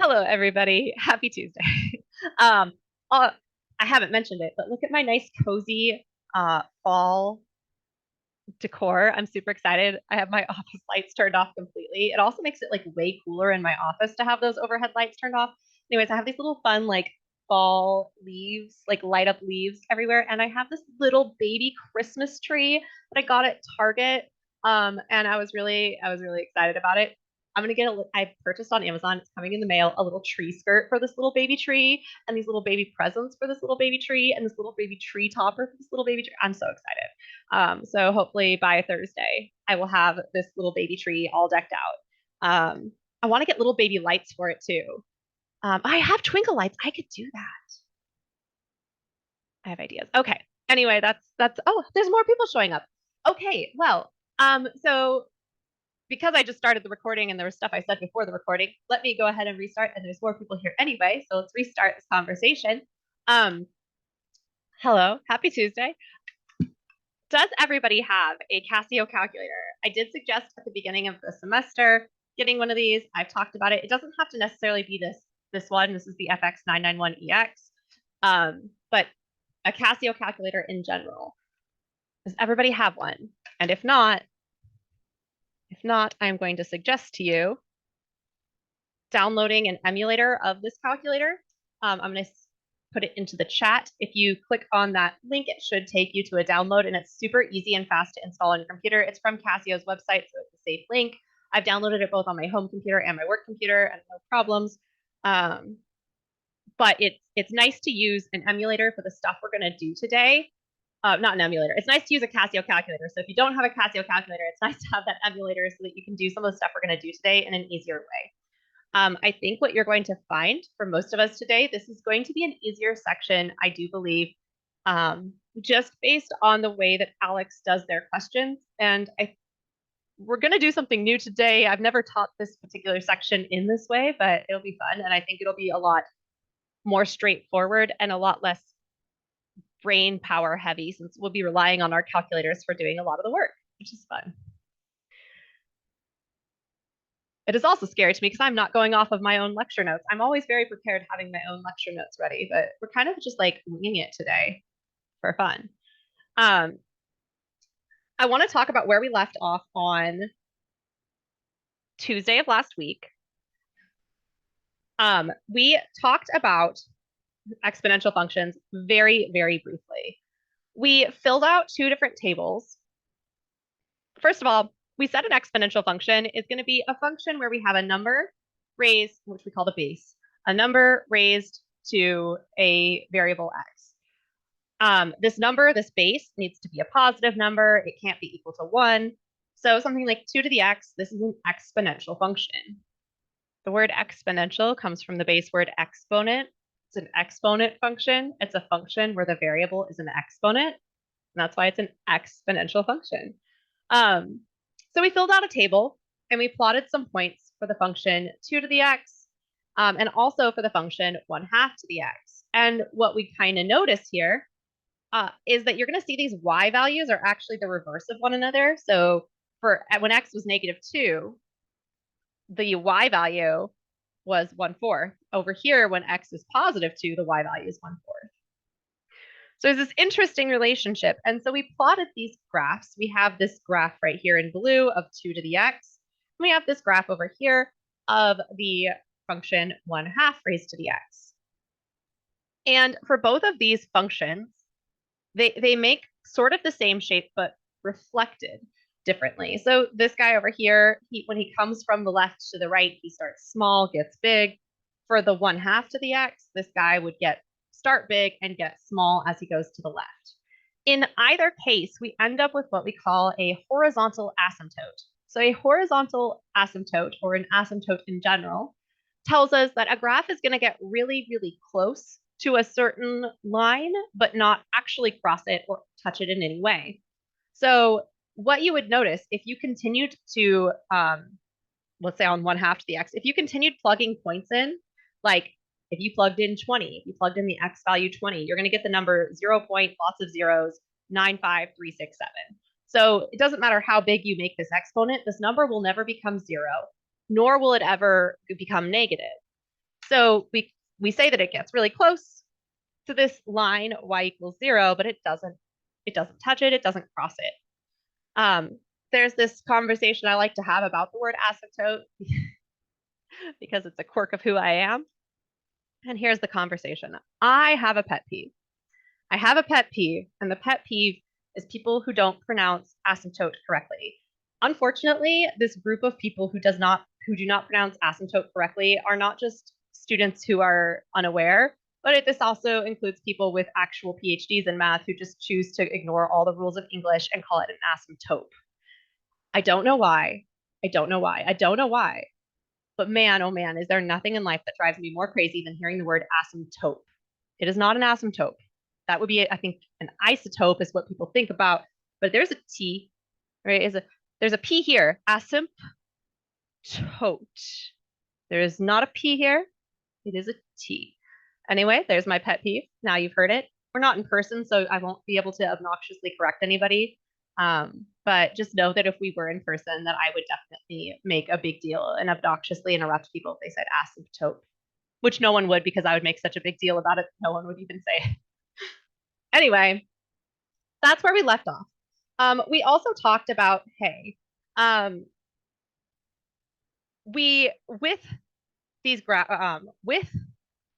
Hello, everybody. Happy Tuesday. Um, uh, I haven't mentioned it, but look at my nice, cozy fall decor. I'm super excited. I have my office lights turned off completely. It also makes it like way cooler in my office to have those overhead lights turned off. Anyways, I have these little fun like fall leaves, like light up leaves everywhere, and I have this little baby Christmas tree that I got at Target. And I was really excited about it. I purchased on Amazon. It's coming in the mail, a little tree skirt for this little baby tree, and these little baby presents for this little baby tree, and this little baby tree topper for this little baby tree. I'm so excited. So hopefully by Thursday, I will have this little baby tree all decked out. I want to get little baby lights for it too. I have twinkle lights. I could do that. I have ideas. Okay. Anyway, that's. Oh, there's more people showing up. Okay. Well, so because I just started the recording and there was stuff I said before the recording, let me go ahead and restart. And there's more people here anyway, so let's restart this conversation. Um, Hello, happy Tuesday. Does everybody have a Casio calculator? I did suggest at the beginning of the semester getting one of these. I've talked about it. It doesn't have to necessarily be this one. This is the FX991EX, but a Casio calculator in general. Does everybody have one? And if not, I'm going to suggest to you downloading an emulator of this calculator. I'm going to put it into the chat. If you click on that link, it should take you to a download, and it's super easy and fast to install on your computer. It's from Casio's website, so it's a safe link. I've downloaded it both on my home computer and my work computer, and no problems. But it's nice to use an emulator for the stuff we're going to do today. Not an emulator. It's nice to use a Casio calculator. So if you don't have a Casio calculator, it's nice to have that emulator so that you can do some of the stuff we're going to do today in an easier way. I think what you're going to find for most of us today, this is going to be an easier section, I do believe, just based on the way that Alex does their questions. And we're going to do something new today. I've never taught this particular section in this way, but it'll be fun. And I think it'll be a lot more straightforward and a lot less brain power heavy, since we'll be relying on our calculators for doing a lot of the work, which is fun. It is also scary to me because I'm not going off of my own lecture notes. I'm always very prepared having my own lecture notes ready, but we're kind of just like winging it today for fun. I want to talk about where we left off on Tuesday of last week. We talked about exponential functions very, very briefly. We filled out two different tables. First of all, we said an exponential function is going to be a function where we have a number raised, which we call the base, a number raised to a variable x. This number, this base, needs to be a positive number. It can't be equal to 1. So something like 2 to the x, this is an exponential function. The word exponential comes from the base word exponent. It's an exponent function. It's a function where the variable is an exponent, and that's why it's an exponential function. So we filled out a table and we plotted some points for the function 2 to the x, and also for the function 1/2 to the x. And what we kind of notice here is that you're going to see these y values are actually the reverse of one another. So for when x was -2, the y value was 1/4. Over here, when x is +2, the y value is 1/4. So there's this interesting relationship. And so we plotted these graphs. We have this graph right here in blue of 2 to the x. And we have this graph over here of the function 1/2 raised to the x. And for both of these functions, they make sort of the same shape, but reflected differently. So this guy over here, when he comes from the left to the right, he starts small, gets big. For the 1/2 to the x, this guy would start big and get small as he goes to the left. In either case, we end up with what we call a horizontal asymptote. So a horizontal asymptote, or an asymptote in general, tells us that a graph is going to get really, really close to a certain line, but not actually cross it or touch it in any way. So what you would notice if you continued to, let's say on 1/2 to the x, if you continued plugging points in, like if you plugged in 20, if you plugged in the x value 20, you're going to get the number 0 point, lots of zeros, 95367. So it doesn't matter how big you make this exponent, this number will never become 0, nor will it ever become negative. So we say that it gets really close to this line y equals 0, but it doesn't touch it, it doesn't cross it. There's this conversation I like to have about the word asymptote because it's a quirk of who I am. And here's the conversation. I have a pet peeve. I have a pet peeve, and the pet peeve is people who don't pronounce asymptote correctly. Unfortunately, this group of people who do not pronounce asymptote correctly are not just students who are unaware, but this also includes people with actual PhDs in math who just choose to ignore all the rules of English and call it an asymptote. I don't know why. I don't know why. I don't know why. But man, oh man, is there nothing in life that drives me more crazy than hearing the word asymptote? It is not an asymptote. That would be, I think, an isotope is what people think about. But there's a T, right? There's a P here. Asymptote. There is not a P here. It is a T. Anyway, there's my pet peeve. Now you've heard it. We're not in person, so I won't be able to obnoxiously correct anybody. But just know that if we were in person, that I would definitely make a big deal and obnoxiously interrupt people if they said asymptote, which no one would because I would make such a big deal about it. No one would even say. Anyway, that's where we left off. We also talked about, hey, we with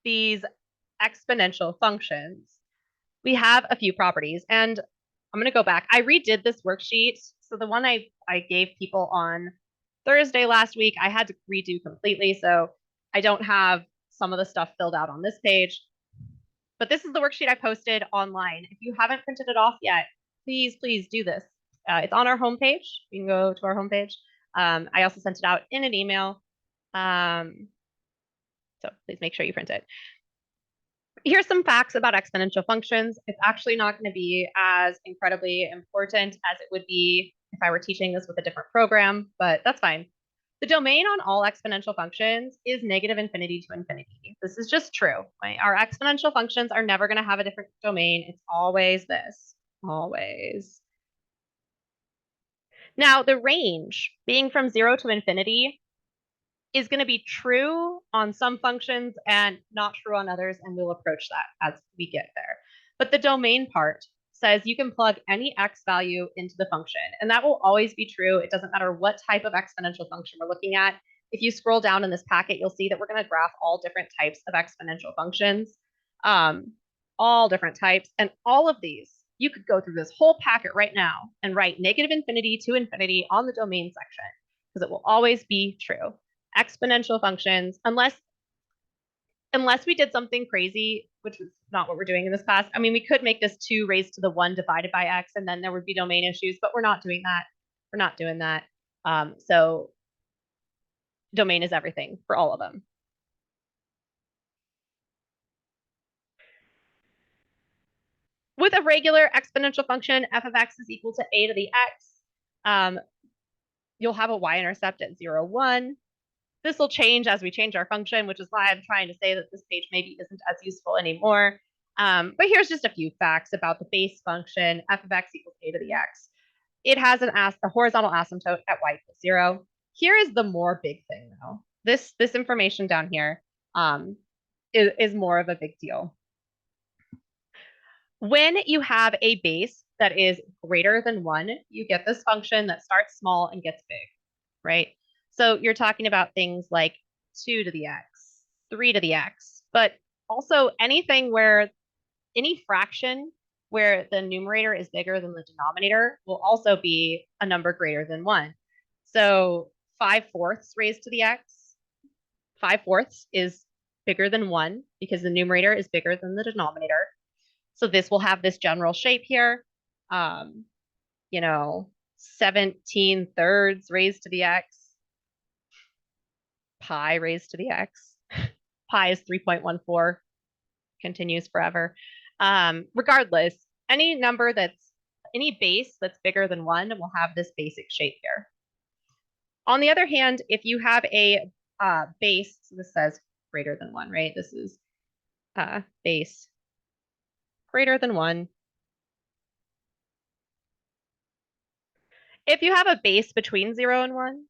these exponential functions, we have a few properties, and I'm going to go back. I redid this worksheet. So the one I gave people on Thursday last week, I had to redo completely. So I don't have some of the stuff filled out on this page. But this is the worksheet I posted online. If you haven't printed it off yet, please do this. It's on our homepage. You can go to our homepage. I also sent it out in an email. So please make sure you print it. Here's some facts about exponential functions. It's actually not going to be as incredibly important as it would be if I were teaching this with a different program, but that's fine. The domain on all exponential functions is negative infinity to infinity. This is just true. Right? Our exponential functions are never going to have a different domain. It's always this, always. Now, the range being from 0 to infinity is going to be true on some functions and not true on others, and we'll approach that as we get there. But the domain part says you can plug any x value into the function, and that will always be true. It doesn't matter what type of exponential function we're looking at. If you scroll down in this packet, you'll see that we're going to graph all different types of exponential functions, all different types, and all of these, you could go through this whole packet right now and write negative infinity to infinity on the domain section, because it will always be true. Exponential functions, unless we did something crazy, which is not what we're doing in this class. I mean, we could make this 2 raised to the 1 divided by x, and then there would be domain issues, but we're not doing that. We're not doing that. So domain is everything for all of them. With a regular exponential function, f of x is equal to a to the x. You'll have a y-intercept at 0, 1. This will change as we change our function, which is why I'm trying to say that this page maybe isn't as useful anymore. But here's just a few facts about the base function, f of x equals a to the x. It has a horizontal asymptote at y equals 0. Here is the more big thing, though. This information down here is more of a big deal. When you have a base that is greater than 1, you get this function that starts small and gets big, right? So you're talking about things like 2 to the x, 3 to the x, but also anything where any fraction where the numerator is bigger than the denominator will also be a number greater than 1. So 5/4 raised to the x, 5/4 is bigger than 1 because the numerator is bigger than the denominator. So this will have this general shape here. 17/3 raised to the x, pi raised to the x. Pi is 3.14, continues forever. Regardless, any base that's bigger than 1 will have this basic shape here. On the other hand, if you have a base, so this says greater than 1, right? This is base greater than 1. If you have a base between 0 and 1,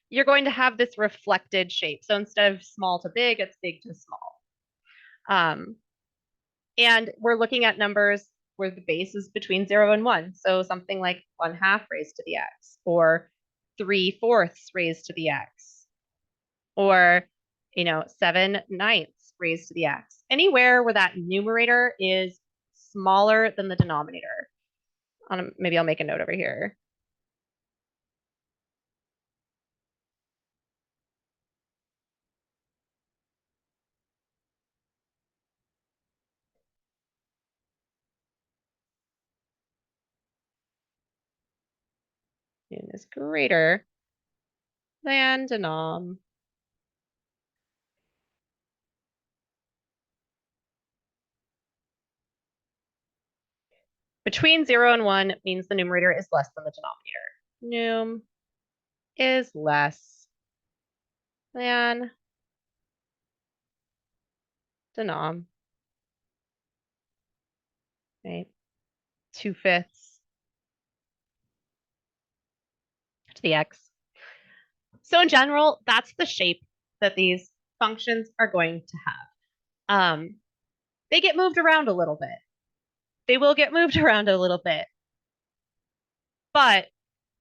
you're going to have this reflected shape. So instead of small to big, it's big to small. And we're looking at numbers where the base is between 0 and 1. So something like 1/2 raised to the x, or 3/4 raised to the x, or 7/9 raised to the x. Anywhere where that numerator is smaller than the denominator. Maybe I'll make a note over here. Is greater than denom. Between 0 and 1 means the numerator is less than the denominator. Num is less than denom. Right? 2/5 to the x. So in general, that's the shape that these functions are going to have. They get moved around a little bit. They will get moved around a little bit. But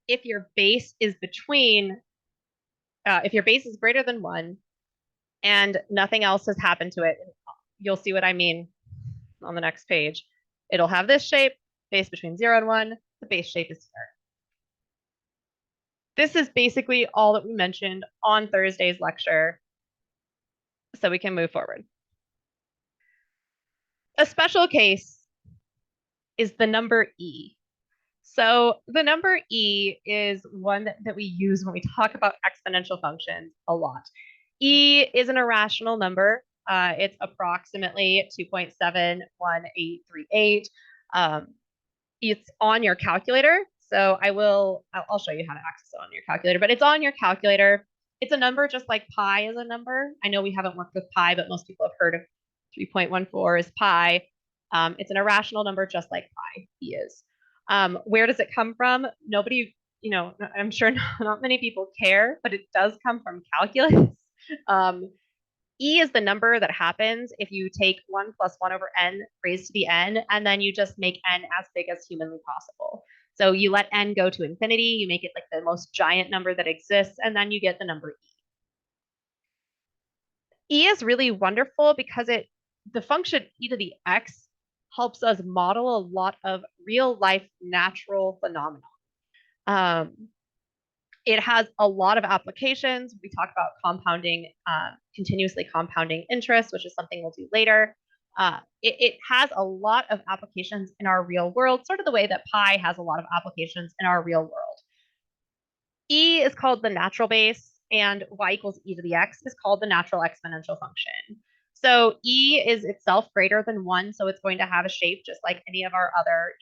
if your base is if your base is greater than 1 and nothing else has happened to it, you'll see what I mean on the next page. It'll have this shape, base between 0 and 1. The base shape is here. This is basically all that we mentioned on Thursday's lecture, so we can move forward. A special case is the number e. So the number e is one that we use when we talk about exponential functions a lot. E is an irrational number. It's approximately 2.71838. It's on your calculator. So I'll show you how to access it on your calculator, but it's on your calculator. It's a number just like pi is a number. I know we haven't worked with pi, but most people have heard of 3.14 is pi. It's an irrational number just like pi is. Where does it come from? Nobody, I'm sure not many people care, but it does come from calculus. E is the number that happens if you take 1 plus 1 over n raised to the n, and then you just make n as big as humanly possible. So you let n go to infinity, you make it like the most giant number that exists, and then you get the number e. E is really wonderful because the function e to the x helps us model a lot of real life natural phenomena. It has a lot of applications. We talk about compounding, continuously compounding interest, which is something we'll do later. It has a lot of applications in our real world, sort of the way that pi has a lot of applications in our real world. E is called the natural base, and y equals e to the x is called the natural exponential function. So E is itself greater than 1, so it's going to have a shape just like any of our other,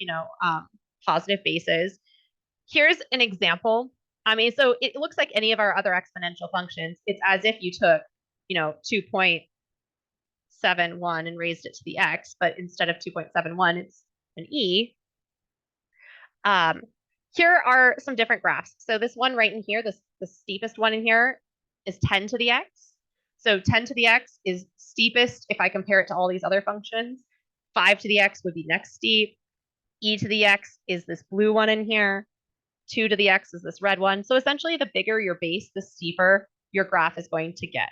positive bases. Here's an example. So it looks like any of our other exponential functions. It's as if you took, 2.71 and raised it to the x, but instead of 2.71, it's an e. Here are some different graphs. So this one right in here, the steepest one in here is 10 to the x. So 10 to the x is steepest if I compare it to all these other functions. 5 to the x would be next steep. E to the x is this blue one in here. 2 to the x is this red one. So essentially, the bigger your base, the steeper your graph is going to get,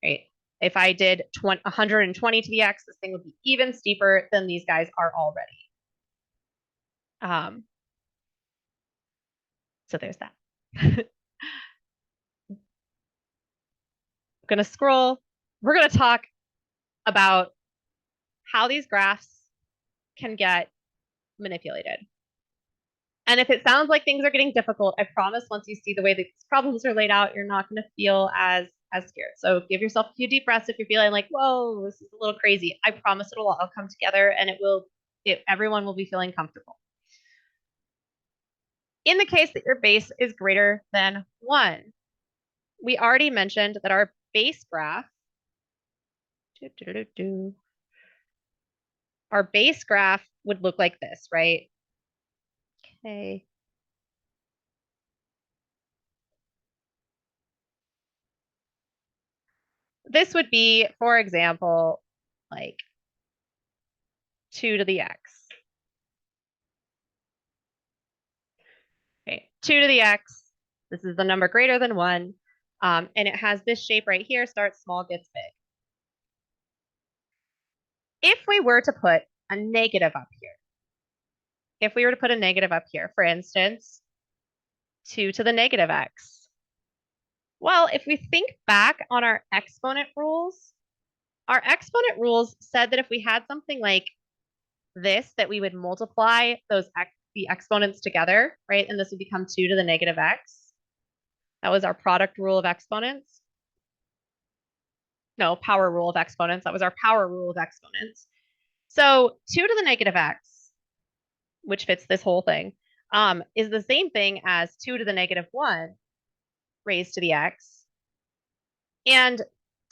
right? If I did 120 to the x, this thing would be even steeper than these guys are already. So there's that. I'm going to scroll. We're going to talk about how these graphs can get manipulated. And if it sounds like things are getting difficult, I promise once you see the way these problems are laid out, you're not going to feel as scared. So give yourself a few deep breaths if you're feeling like, whoa, this is a little crazy. I promise it'll all come together and everyone will be feeling comfortable. In the case that your base is greater than 1, we already mentioned that our base graph, our base graph would look like this, right? Okay. this would be, for example, like 2 to the x. Okay, 2 to the x. This is the number greater than 1. And it has this shape right here, starts small, gets big. If we were to put a negative up here, for instance, 2 to the negative x. Well, if we think back on our exponent rules said that if we had something like this, that we would multiply the exponents together, right? And this would become 2 to the negative x. That was our product rule of exponents. No, power rule of exponents. That was our power rule of exponents. So 2 to the negative x, which fits this whole thing, is the same thing as 2 to the negative 1 raised to the x. And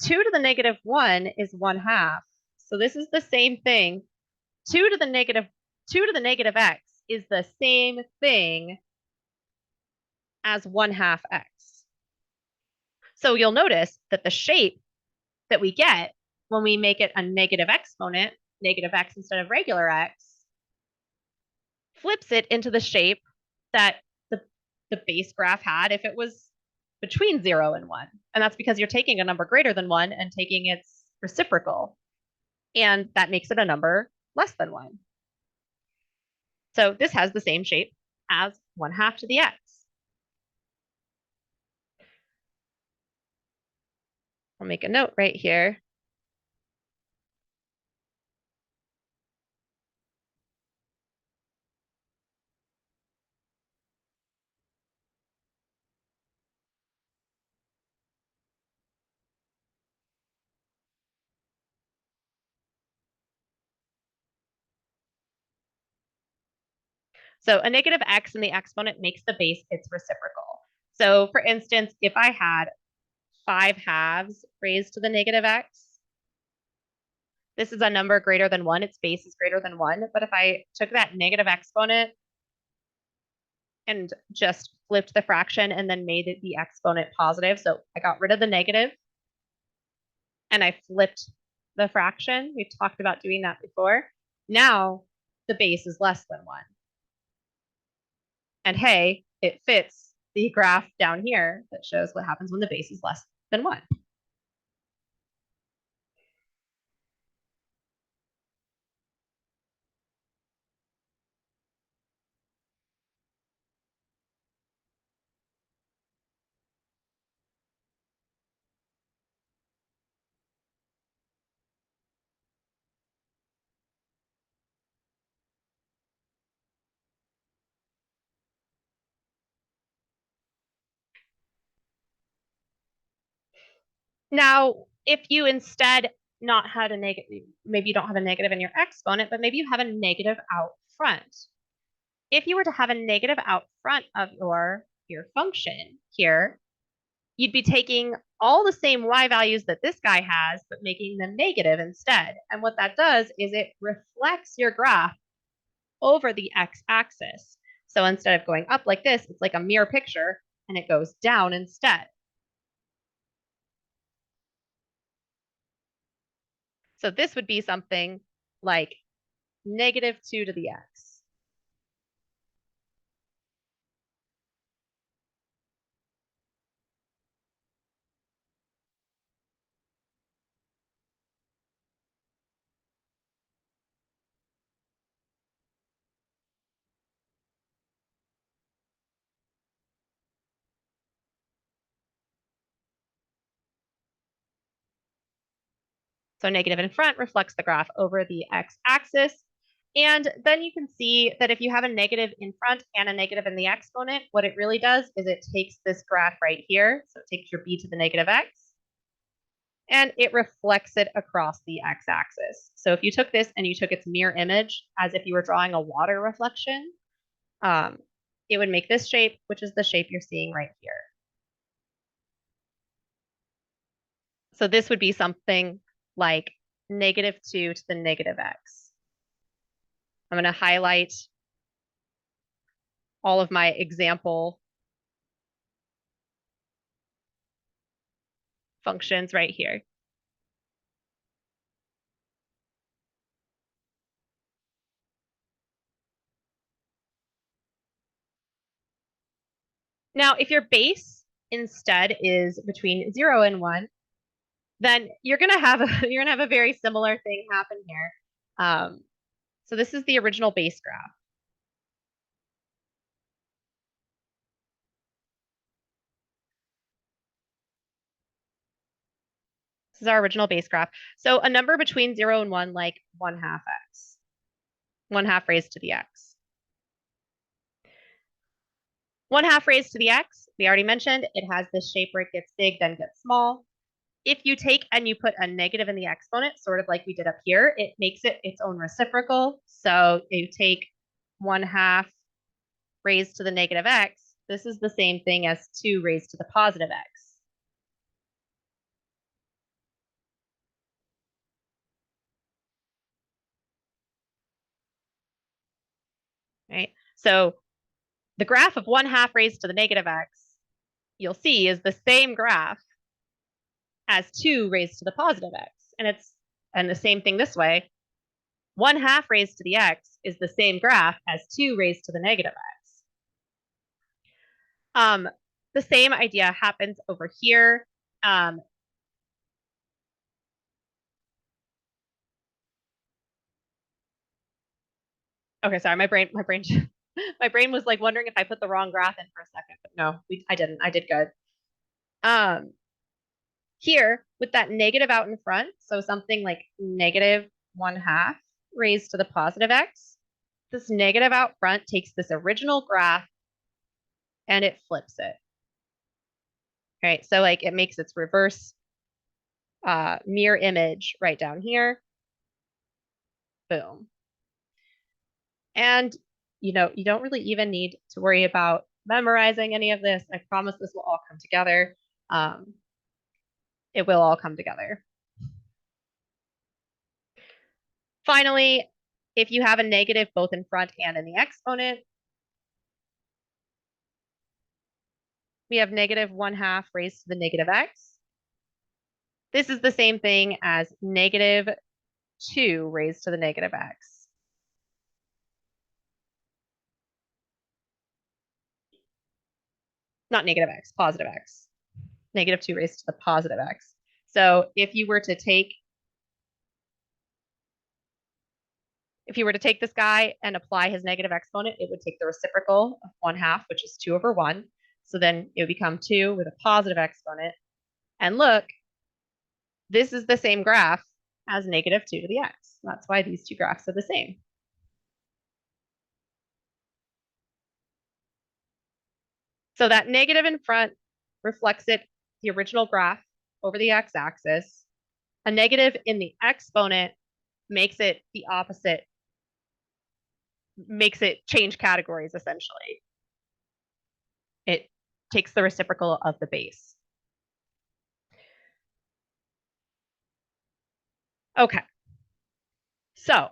2 to the negative 1 is 1/2. So this is the same thing. 2 to the negative x is the same thing as 1/2 x. So you'll notice that the shape that we get when we make it a negative exponent, negative x instead of regular x, flips it into the shape that the base graph had if it was between 0 and 1. And that's because you're taking a number greater than 1 and taking its reciprocal. And that makes it a number less than 1. So this has the same shape as 1/2 to the x. I'll make a note right here. So a negative x in the exponent makes the base its reciprocal. So for instance, if I had 5/2 raised to the negative x, this is a number greater than 1. Its base is greater than 1. But if I took that negative exponent and just flipped the fraction and then made it the exponent positive, so I got rid of the negative and I flipped the fraction. We've talked about doing that before. Now the base is less than 1. And hey, it fits the graph down here that shows what happens when the base is less than 1. Now, if you instead not had a negative, maybe you don't have a negative in your exponent, but maybe you have a negative out front. If you were to have a negative out front of your function here, you'd be taking all the same y values that this guy has, but making them negative instead. And what that does is it reflects your graph over the x-axis. So instead of going up like this, it's like a mirror picture, and it goes down instead. So this would be something like -2 to the x. So negative in front reflects the graph over the x-axis. And then you can see that if you have a negative in front and a negative in the exponent, what it really does is it takes this graph right here. So it takes your b to the negative x, and it reflects it across the x-axis. So if you took this and you took its mirror image as if you were drawing a water reflection, it would make this shape, which is the shape you're seeing right here. So this would be something like -2 to the negative x. I'm going to highlight all of my example functions right here. Now, if your base instead is between 0 and 1, then you're gonna have a very similar thing happen here. So this is the original base graph. This is our original base graph. So a number between 0 and 1, like 1/2 x, 1/2 raised to the x. 1/2 raised to the x, we already mentioned, it has this shape where it gets big, then gets small. If you take and you put a negative in the exponent, sort of like we did up here, it makes it its own reciprocal. So you take 1/2 raised to the negative x. This is the same thing as 2 raised to the positive x. Right? So the graph of 1/2 raised to the negative x, you'll see, is the same graph as 2 raised to the positive x. And the same thing this way. 1/2 raised to the x is the same graph as 2 raised to the negative x. The same idea happens over here. Okay, sorry, my brain my brain was like wondering if I put the wrong graph in for a second, but no, I didn't. I did good. Here with that negative out in front, so something like negative 1/2 raised to the positive x, this negative out front takes this original graph and it flips it. Right, so like it makes its reverse mirror image right down here. Boom. And you don't really even need to worry about memorizing any of this. I promise this will all come together. It will all come together. Finally, if you have a negative both in front and in the exponent, we have negative 1/2 raised to the negative x. This is the same thing as negative 2 raised to the negative x. Not negative x, positive x. Negative 2 raised to the positive x. So if you were to take this guy and apply his negative exponent, it would take the reciprocal of 1/2, which is 2/1. So then it would become 2 with a positive exponent. And look, this is the same graph as negative 2 to the x. That's why these two graphs are the same. So that negative in front reflects the original graph over the x-axis. A negative in the exponent makes it the opposite, makes it change categories, essentially. It takes the reciprocal of the base. Okay. So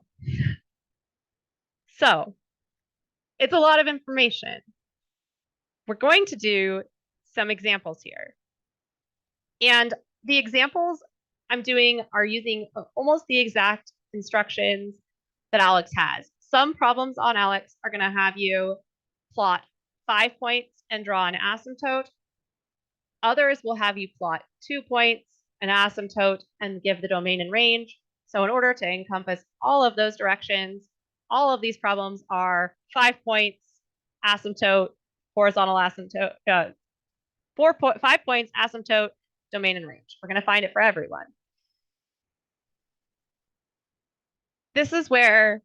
it's a lot of information. We're going to do some examples here. And the examples I'm doing are using almost the exact instructions that Alex has. Some problems on Alex are going to have you plot 5 points and draw an asymptote. Others will have you plot 2 points, an asymptote, and give the domain and range. So in order to encompass all of those directions, all of these problems are 5 points, asymptote, horizontal asymptote, 5 points, asymptote, domain and range. We're going to find it for everyone. This is where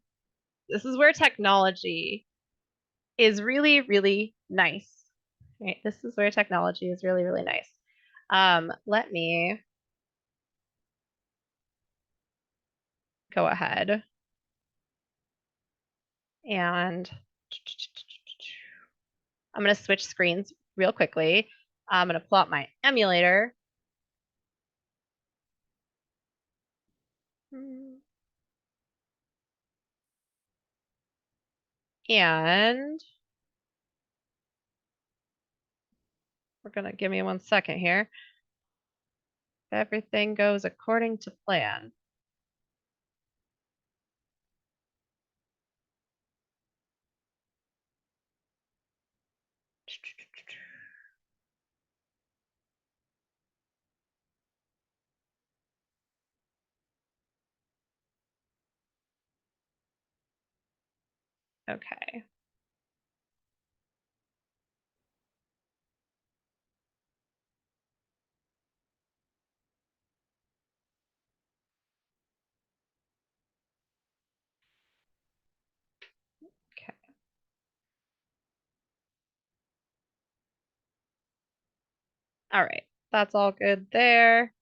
technology is really, really nice. Right? This is where technology is really, really nice. Let me go ahead and I'm going to switch screens real quickly. I'm going to pull out my emulator. And we're going to give me 1 second here. Everything goes according to plan. Okay. Okay. All right. That's all good there.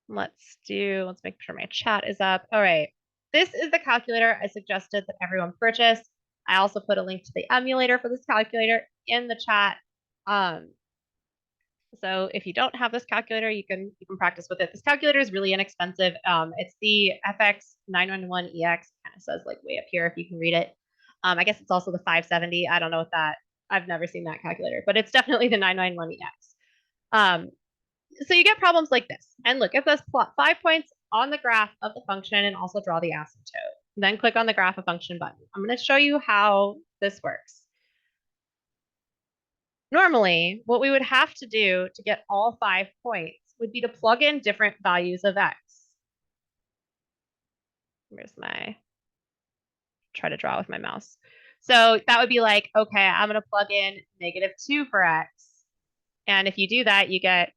Let's make sure my chat is up. All right. This is the calculator I suggested that everyone purchase. I also put a link to the emulator for this calculator in the chat. So if you don't have this calculator, you can practice with it. This calculator is really inexpensive. It's the FX911EX, kind of says like way up here if you can read it. I guess it's also the 570. I don't know what that, I've never seen that calculator, but it's definitely the 991EX. So you get problems like this. And look, it says plot 5 points on the graph of the function and also draw the asymptote. Then click on the graph of function button. I'm going to show you how this works. Normally, what we would have to do to get all 5 points would be to plug in different values of x. Where's my, try to draw with my mouse. So that would be like, okay, I'm going to plug in -2 for x. And if you do that, you get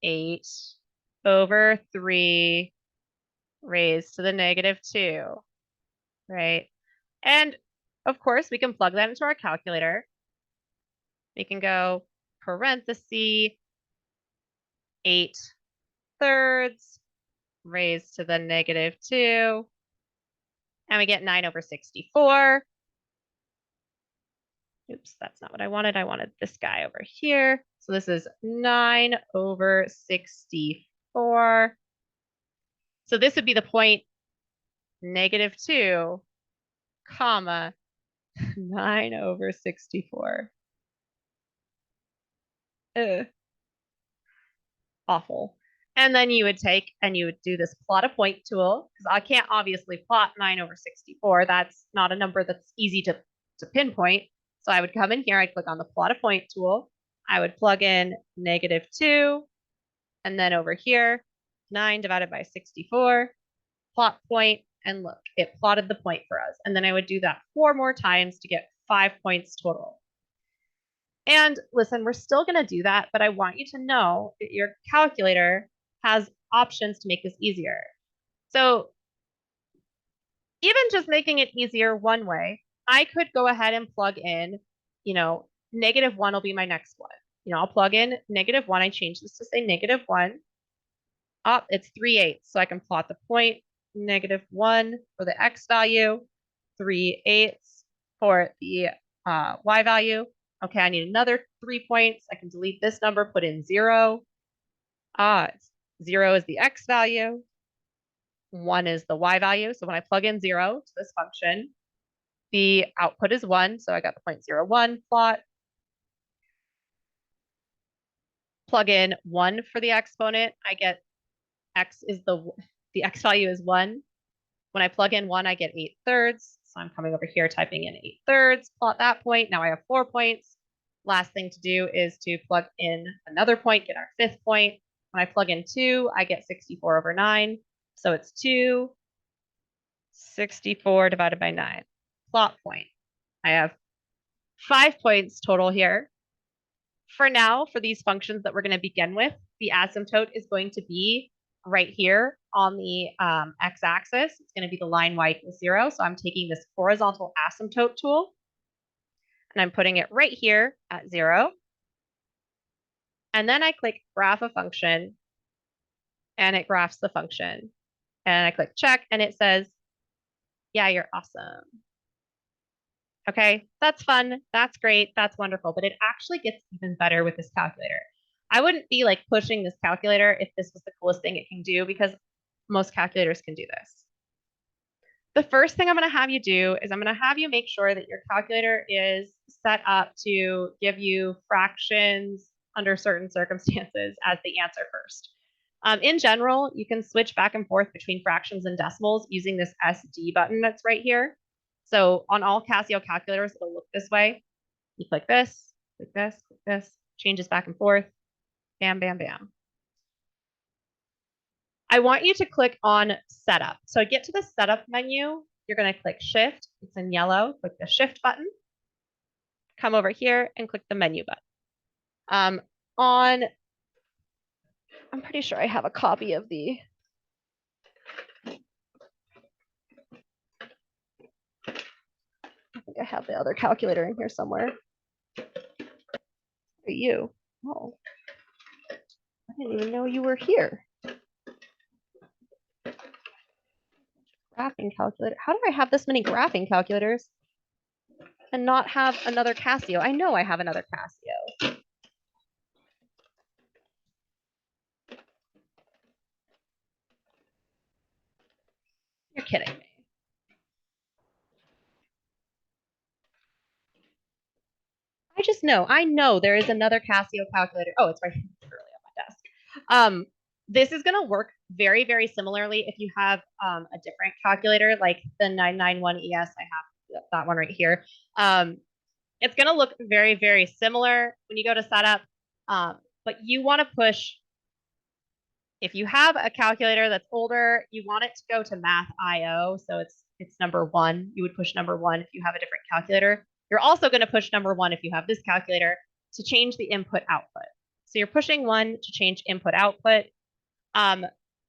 8/3 raised to the -2, right? And of course, we can plug that into our calculator. We can go parenthesis 8/3 raised to the -2, and we get 9/64. Oops, that's not what I wanted. I wanted this guy over here. So this is 9/64. So this would be the point -2, comma, 9/64. Ugh. Awful. And then you would take and you would do this plot a point tool, because I can't obviously plot 9/64. That's not a number that's easy to pinpoint. So I would come in here, I'd click on the plot a point tool. I would plug in -2, and then over here, 9 divided by 64, plot point, and look, it plotted the point for us. And then I would do that 4 more times to get 5 points total. And listen, we're still going to do that, but I want you to know that your calculator has options to make this easier. So even just making it easier one way, I could go ahead and plug in, -1 will be my next one. I'll plug in -1. I change this to say -1. Oh, it's 3/8. So I can plot the point, -1 for the x value, 3/8 for the y value. Okay, I need another 3 points. I can delete this number, put in 0. 0 is the x value. 1 is the y value. So when I plug in 0 to this function, the output is 1. So I got the 0.01 plot. Plug in 1 for the exponent. I get x is the x value is 1. When I plug in 1, I get 8/3. So I'm coming over here, typing in 8/3, plot that point. Now I have 4 points. Last thing to do is to plug in another point, get our 5th point. When I plug in 2, I get 64/9. So it's 2/64 divided by 9. Plot point. I have 5 points total here. For now, for these functions that we're going to begin with, the asymptote is going to be right here on the x-axis. It's going to be the line y = 0. So I'm taking this horizontal asymptote tool, and I'm putting it right here at 0. And then I click graph a function, and it graphs the function. And I click check, and it says, yeah, you're awesome. Okay, that's fun. That's great. That's wonderful. But it actually gets even better with this calculator. I wouldn't be like pushing this calculator if this was the coolest thing it can do, because most calculators can do this. The first thing I'm going to have you do is I'm going to have you make sure that your calculator is set up to give you fractions under certain circumstances as the answer first. In general, you can switch back and forth between fractions and decimals using this SD button that's right here. So on all Casio calculators, it'll look this way. You click this, click this, click this, changes back and forth, bam, bam, bam. I want you to click on setup. So get to the setup menu, you're going to click Shift. It's in yellow. Click the Shift button. Come over here and click the menu button. I'm pretty sure I have a copy of the. I think I have the other calculator in here somewhere. For you. Oh, I didn't even know you were here. Graphing calculator. How do I have this many graphing calculators and not have another Casio? I know I have another Casio. You're kidding me. I know there is another Casio calculator. Oh, it's right here literally on my desk. This is going to work very, very similarly if you have a different calculator like the 991ES. I have that one right here. It's going to look very, very similar when you go to setup, but you want to push. If you have a calculator that's older, you want it to go to Math IO, so it's number 1. You would push number 1 if you have a different calculator. You're also going to push number 1 if you have this calculator to change the input output. So you're pushing 1 to change input output.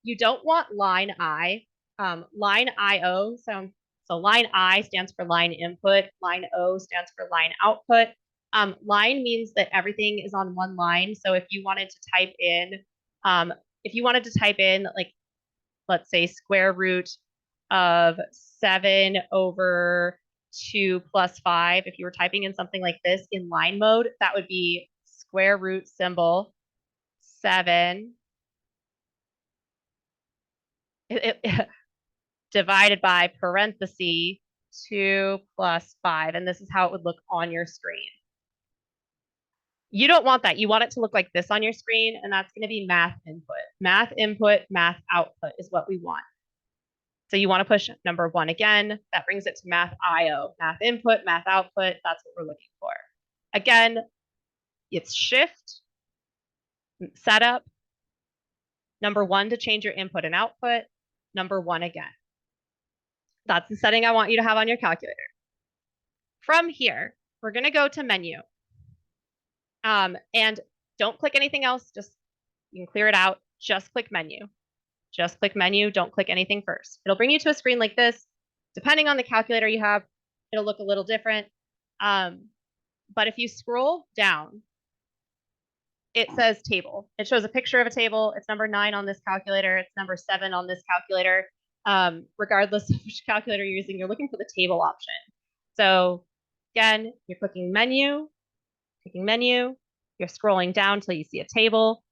You don't want line I. Line IO, so line I stands for line input. Line O stands for line output. Line means that everything is on one line. So if you wanted to type in, like, let's say square root of 7 over 2 plus 5, if you were typing in something like this in line mode, that would be square root symbol 7 divided by parenthesis 2 plus 5. And this is how it would look on your screen. You don't want that. You want it to look like this on your screen, and that's going to be math input. Math input, math output is what we want. So you want to push number 1 again. That brings it to Math IO. Math input, math output, that's what we're looking for. Again, it's Shift, Setup, number 1 to change your input and output, number 1 again. That's the setting I want you to have on your calculator. From here, we're going to go to Menu. And don't click anything else. You can clear it out. Just click Menu. Just click Menu. Don't click anything first. It'll bring you to a screen like this. Depending on the calculator you have, it'll look a little different. But if you scroll down, it says table. It shows a picture of a table. It's number 9 on this calculator. It's number 7 on this calculator. Regardless of which calculator you're using, you're looking for the table option. So again, you're clicking Menu, clicking Menu. You're scrolling down until you see a table.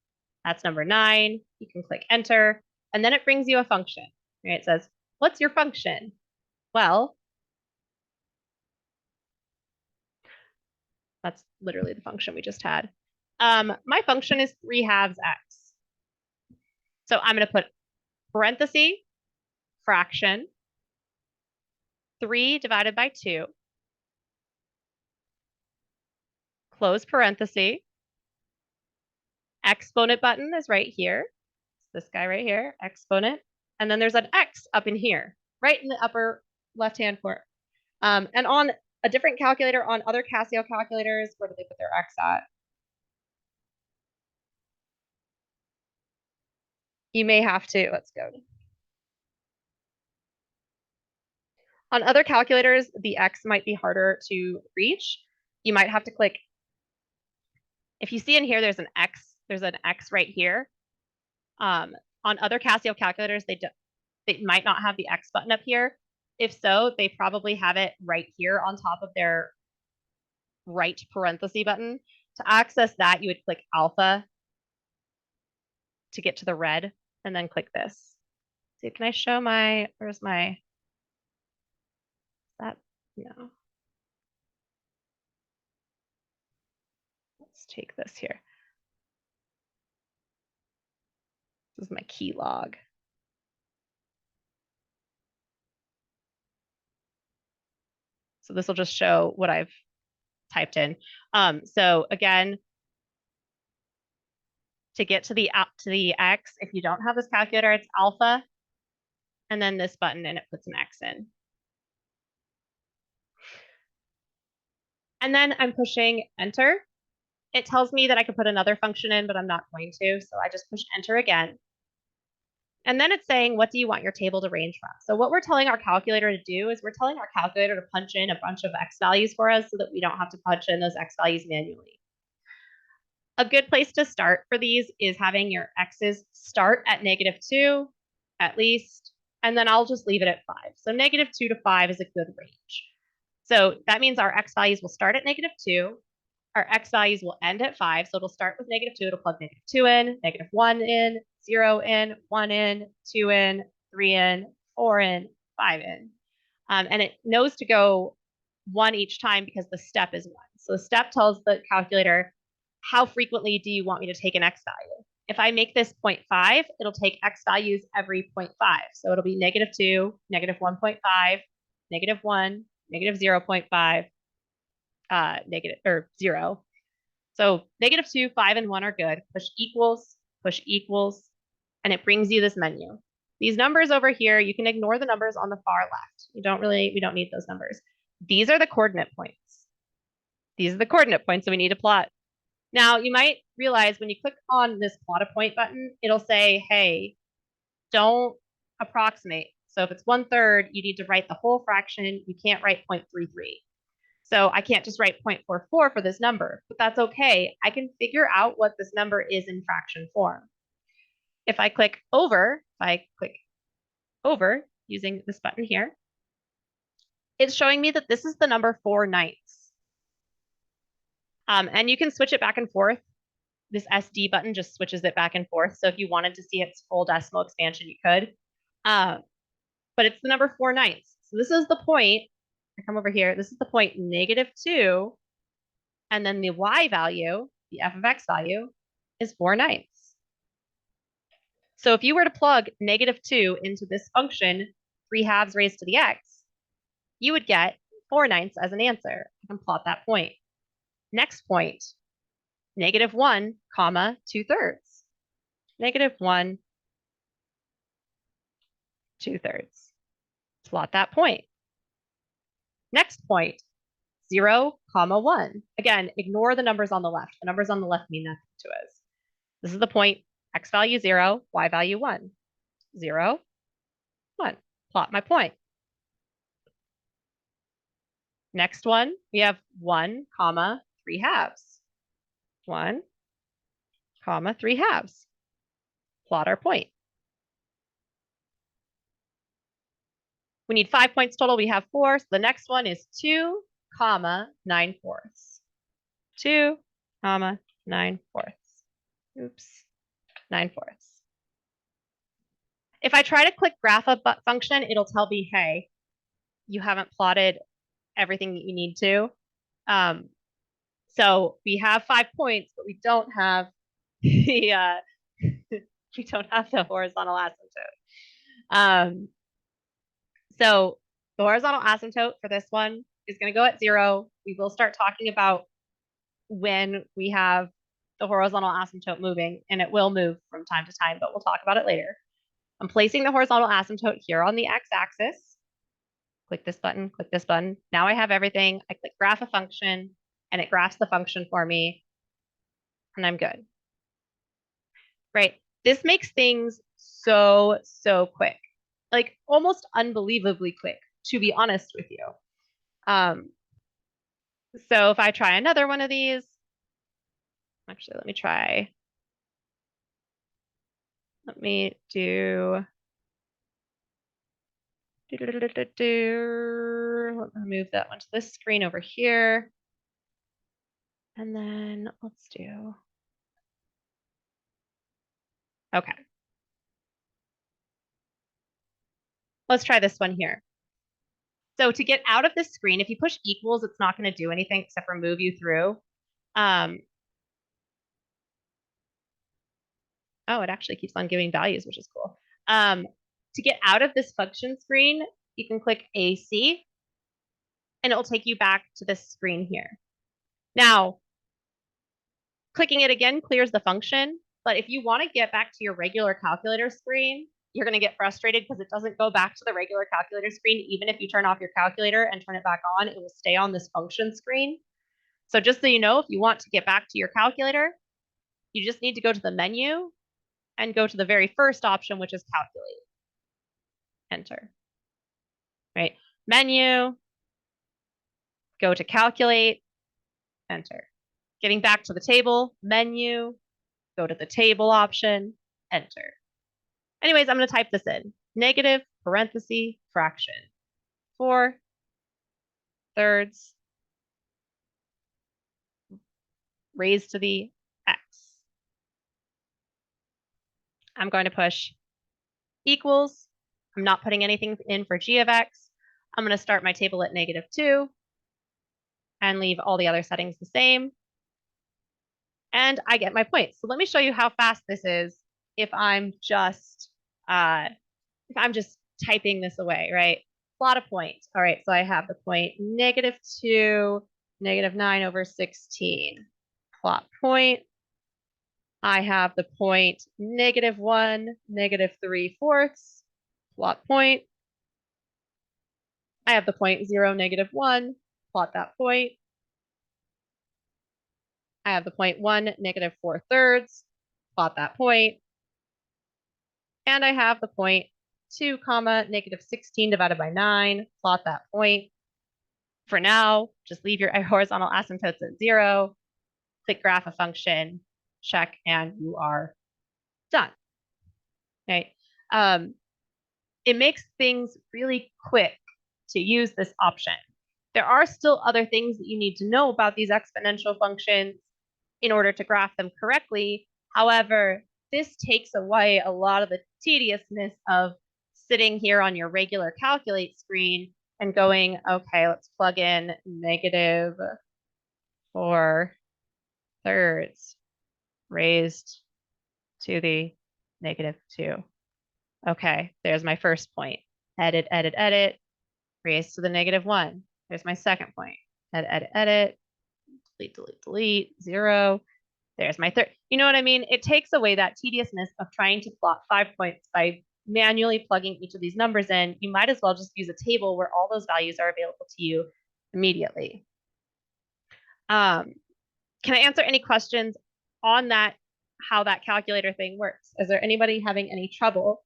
That's number 9. You can click Enter, and then it brings you a function. Right? It says, what's your function? Well, that's literally the function we just had. My function is 3/2 x. So I'm going to put parenthesis, fraction, 3 divided by 2, close parenthesis. Exponent button is right here. It's this guy right here, exponent. And then there's an X up in here, right in the upper left-hand corner. And on a different calculator, on other Casio calculators, where do they put their X at? You may have to, let's go. On other calculators, the X might be harder to reach. You might have to click. If you see in here, there's an X right here. On other Casio calculators, they might not have the X button up here. If so, they probably have it right here on top of their right parenthesis button. To access that, you would click alpha to get to the red, and then click this. So can I show where's my, that, no. Let's take this here. This is my key log. So this will just show what I've typed in. So again, to get to the X, if you don't have this calculator, it's alpha, and then this button, and it puts an X in. And then I'm pushing enter. It tells me that I could put another function in, but I'm not going to. So I just push enter again. And then it's saying, what do you want your table to range from? So what we're telling our calculator to do is we're telling our calculator to punch in a bunch of x values for us so that we don't have to punch in those x values manually. A good place to start for these is having your x's start at -2, at least, and then I'll just leave it at 5. So -2 to 5 is a good range. So that means our x values will start at -2. Our x values will end at 5. So it'll start with -2. It'll plug -2 in, -1 in, 0 in, 1 in, 2 in, 3 in, 4 in, 5 in. And it knows to go 1 each time because the step is 1. So the step tells the calculator, how frequently do you want me to take an x value? If I make this 0.5, it'll take x values every 0.5. So it'll be -2, -1.5, -1, -0.5, negative or 0. So -2, 5, and 1 are good. Push equals, and it brings you this menu. These numbers over here, you can ignore the numbers on the far left. We don't need those numbers. These are the coordinate points. These are the coordinate points that we need to plot. Now, you might realize when you click on this plot a point button, it'll say, hey, don't approximate. So if it's 1/3, you need to write the whole fraction. You can't write 0.33. So I can't just write 0.44 for this number, but that's okay. I can figure out what this number is in fraction form. If I click over using this button here, it's showing me that this is the number 4/9. And you can switch it back and forth. This SD button just switches it back and forth. So if you wanted to see its full decimal expansion, you could. But it's the number 4/9. So this is the point. I come over here. This is the point -2. And then the y value, the f of x value, is 4/9. So if you were to plug -2 into this function, 3/2 raised to the x, you would get 4/9 as an answer. I can plot that point. Next point, -1, comma, 2/3. -1, 2/3. Plot that point. Next point, 0, comma, 1. Again, ignore the numbers on the left. The numbers on the left mean nothing to us. This is the point, x value 0, y value 1. 0, 1. Plot my point. Next one, we have 1, comma, 3/2. 1, comma, 3/2. Plot our point. We need 5 points total. We have 4. So the next one is 2, comma, 9/4. 2, comma, 9/4. Oops, 9/4. If I try to click graph a function, it'll tell me, hey, you haven't plotted everything that you need to. So we have 5 points, but we don't have the we don't have the horizontal asymptote. So the horizontal asymptote for this one is going to go at 0. We will start talking about when we have the horizontal asymptote moving, and it will move from time to time, but we'll talk about it later. I'm placing the horizontal asymptote here on the x-axis. Click this button, click this button. Now I have everything. I click graph a function, and it graphs the function for me, and I'm good. Right? This makes things so quick, like almost unbelievably quick, to be honest with you. So if I try another one of these, actually, let me do, let me move that one to this screen over here. And then let's do, okay. Let's try this one here. So to get out of this screen, if you push equals, it's not going to do anything except for move you through. Oh, it actually keeps on giving values, which is cool. To get out of this function screen, you can click AC, and it will take you back to this screen here. Now, clicking it again clears the function, but if you want to get back to your regular calculator screen, you're going to get frustrated because it doesn't go back to the regular calculator screen. Even if you turn off your calculator and turn it back on, it will stay on this function screen. So just so you know, if you want to get back to your calculator, you just need to go to the menu and go to the very first option, which is calculate. Enter. Right? Menu, go to calculate, enter. Getting back to the table, menu, go to the table option, enter. Anyways, I'm going to type this in. Negative, parenthesis, fraction. 4/3 raised to the x. I'm going to push equals. I'm not putting anything in for g of x. I'm going to start my table at -2 and leave all the other settings the same. And I get my point. So let me show you how fast this is if I'm just typing this away, right? Plot a point. All right, so I have the point -2, -9/16. Plot point. I have the point -1, -3/4. Plot point. I have the point 0, -1. Plot that point. I have the point 1, -4/3. Plot that point. And I have the point 2, -16 divided by 9. Plot that point. For now, just leave your horizontal asymptotes at 0. Click graph a function, check, and you are done. Right? It makes things really quick to use this option. There are still other things that you need to know about these exponential functions in order to graph them correctly. However, this takes away a lot of the tediousness of sitting here on your regular calculate screen and going, okay, let's plug in -4/3 raised to the -2. Okay, there's my first point. Edit, edit, edit, raised to the -1. There's my second point. Edit, edit, edit, delete, delete, delete, 0. There's my third. You know what I mean? It takes away that tediousness of trying to plot 5 points by manually plugging each of these numbers in. You might as well just use a table where all those values are available to you immediately. Can I answer any questions on that, how that calculator thing works? Is there anybody having any trouble?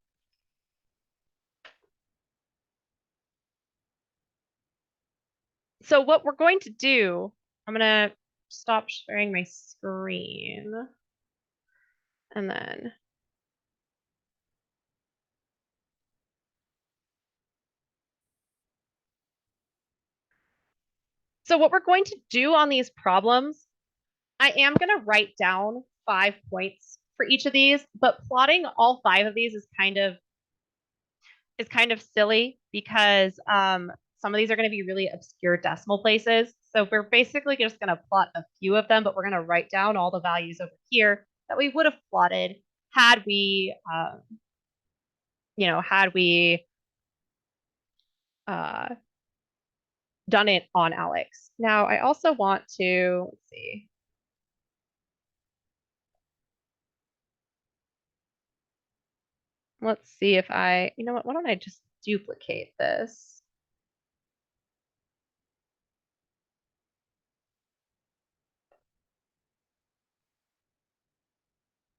So what we're going to do, I'm going to stop sharing my screen. And then so what we're going to do on these problems, I am going to write down 5 points for each of these, but plotting all 5 of these is kind of silly because some of these are going to be really obscure decimal places. So we're basically just going to plot a few of them, but we're going to write down all the values over here that we would have plotted had we, done it on Alex. Now, I also want to, let's see. Let's see if why don't I just duplicate this?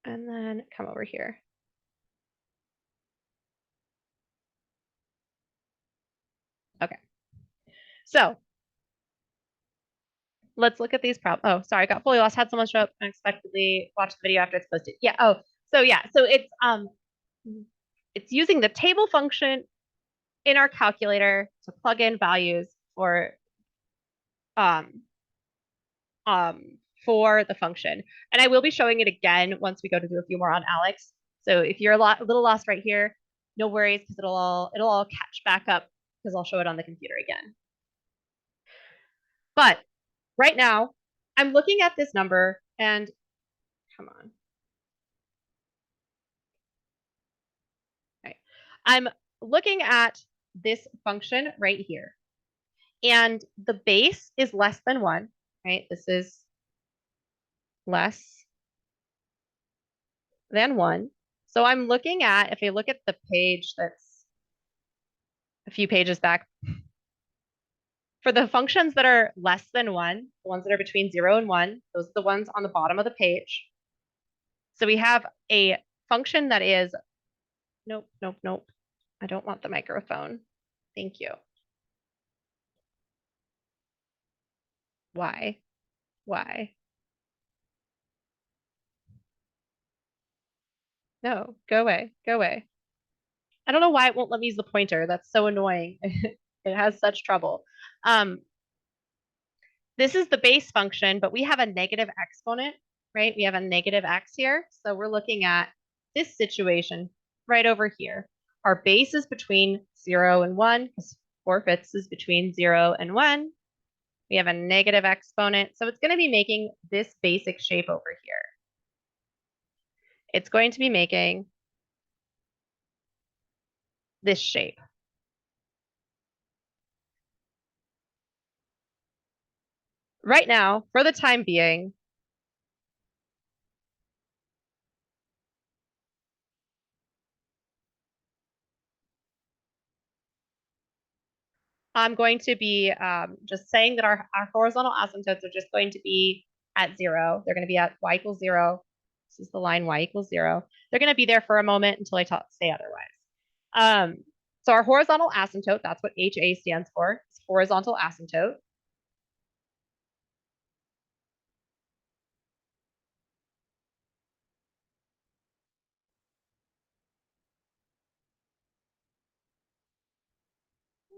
And then come over here. Okay. So let's look at these problems. Oh, sorry, I got fully lost. Had someone show up unexpectedly. Watch the video after it's posted. Yeah. Oh, so yeah. So it's using the table function in our calculator to plug in values for for the function. And I will be showing it again once we go to do a few more on Alex. So if you're a little lost right here, no worries, because it'll all catch back up because I'll show it on the computer again. But right now, I'm looking at this number and come on. Okay. I'm looking at this function right here. And the base is less than 1, right? This is less than 1. So I'm looking at, if I look at the page that's a few pages back, For the functions that are less than 1, the ones that are between 0 and 1, those are the ones on the bottom of the page. So we have a function that is, nope, nope, nope. I don't want the microphone. Thank you. Why? Why? No, go away, go away. I don't know why it won't let me use the pointer. That's so annoying. It has such trouble. This is the base function, but we have a negative exponent, right? We have a negative x here. So we're looking at this situation right over here. Our base is between 0 and 1, because 4/5 is between 0 and 1. We have a negative exponent, so it's going to be making this basic shape over here. It's going to be making this shape. Right now, for the time being, I'm going to be just saying that our horizontal asymptotes are just going to be at 0. They're going to be at y equals 0. This is the line y equals 0. They're going to be there for a moment until I say otherwise. So our horizontal asymptote, that's what HA stands for, it's horizontal asymptote.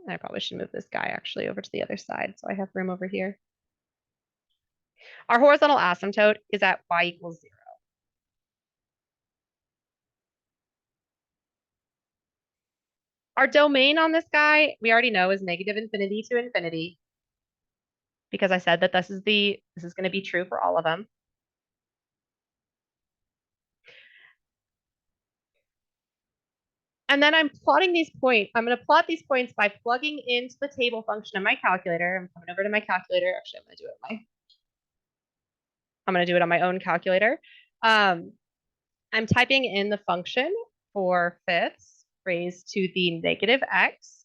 I probably should move this guy actually over to the other side so I have room over here. Our horizontal asymptote is at y equals 0. Our domain on this guy, we already know, is negative infinity to infinity, because I said that this is going to be true for all of them. And then I'm plotting these points. I'm going to plot these points by plugging into the table function in my calculator. I'm coming over to my calculator. Actually, I'm going to do it on my own calculator. I'm typing in the function 4/5 raised to the negative x.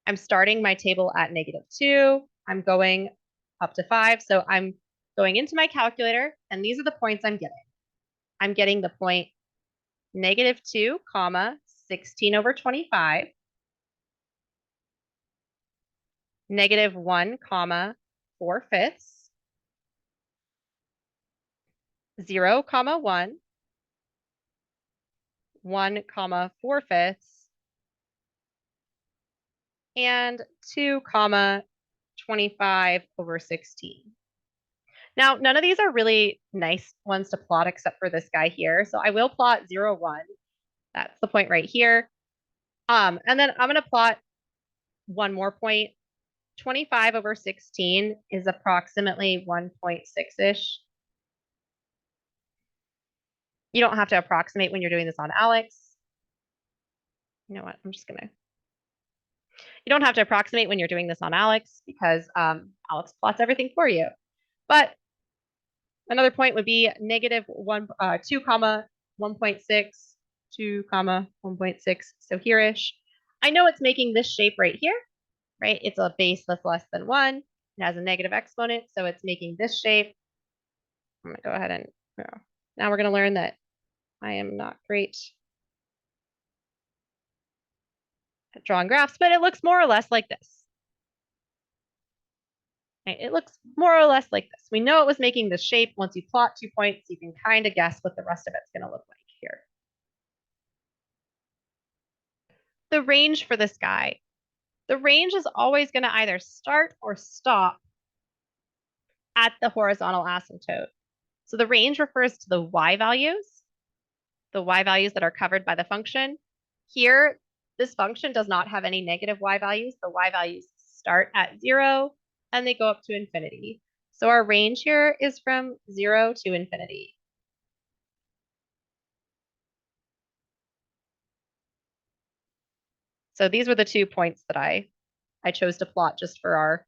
I'm starting my table at -2. I'm going up to 5. So I'm going into my calculator, and these are the points I'm getting. I'm getting the point -2, comma, 16 over 25, -1, comma, 4/5, 0, comma, 1, 1, comma, 4/5, and 2, comma, 25 over 16. Now, none of these are really nice ones to plot except for this guy here. So I will plot 0, 1. That's the point right here. And then I'm going to plot one more point. 25 over 16 is approximately 1.6-ish. You don't have to approximate when you're doing this on Alex. You know what? You don't have to approximate when you're doing this on Alex, because Alex plots everything for you. But another point would be -2, comma, 1.6, 2, comma, 1.6. So here-ish. I know it's making this shape right here, right? It's a base that's less than 1. It has a negative exponent, so it's making this shape. I'm going to go ahead and now we're going to learn that I am not great at drawing graphs, but it looks more or less like this. Okay, it looks more or less like this. We know it was making this shape. Once you plot 2 points, you can kind of guess what the rest of it's going to look like here. The range for this guy. The range is always going to either start or stop at the horizontal asymptote. So the range refers to the y values that are covered by the function. Here, this function does not have any negative y values. The y values start at 0 and they go up to infinity. So our range here is from 0 to infinity. So these were the 2 points that I chose to plot just for our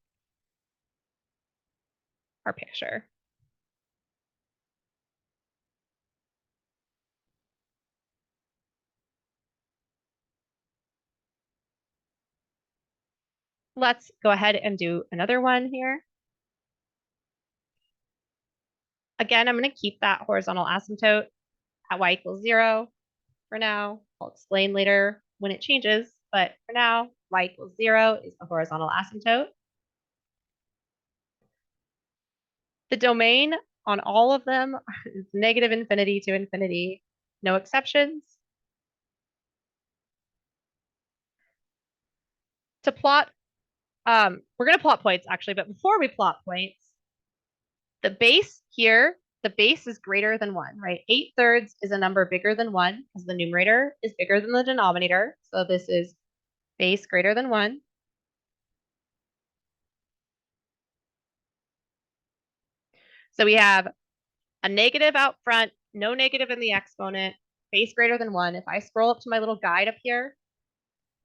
picture. Let's go ahead and do another one here. Again, I'm going to keep that horizontal asymptote at y equals 0 for now. I'll explain later when it changes, but for now, y equals 0 is the horizontal asymptote. The domain on all of them is negative infinity to infinity, no exceptions. To plot, we're going to plot points actually, but before we plot points, the base here, the base is greater than 1, right? 8/3 is a number bigger than 1 because the numerator is bigger than the denominator. So this is base greater than 1. So we have a negative out front, no negative in the exponent, base greater than 1. If I scroll up to my little guide up here,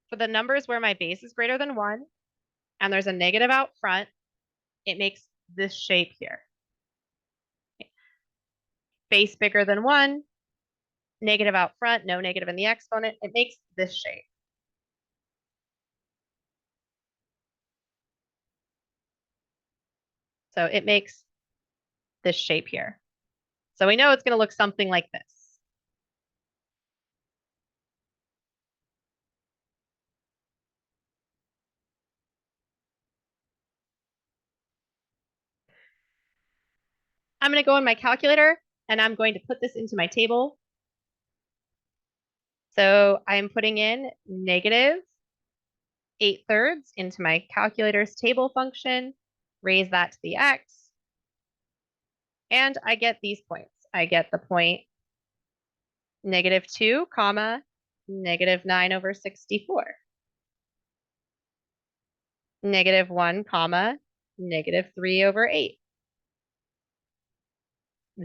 for the numbers where my base is greater than 1, and there's a negative out front, it makes this shape here. Base bigger than 1, negative out front, no negative in the exponent, it makes this shape. So it makes this shape here. So we know it's going to look something like this. I'm going to go in my calculator and I'm going to put this into my table. So I'm putting in negative 8/3 into my calculator's table function, raise that to the x, and I get these points. I get the point -2, comma, -9/64. -1, comma, -3/8.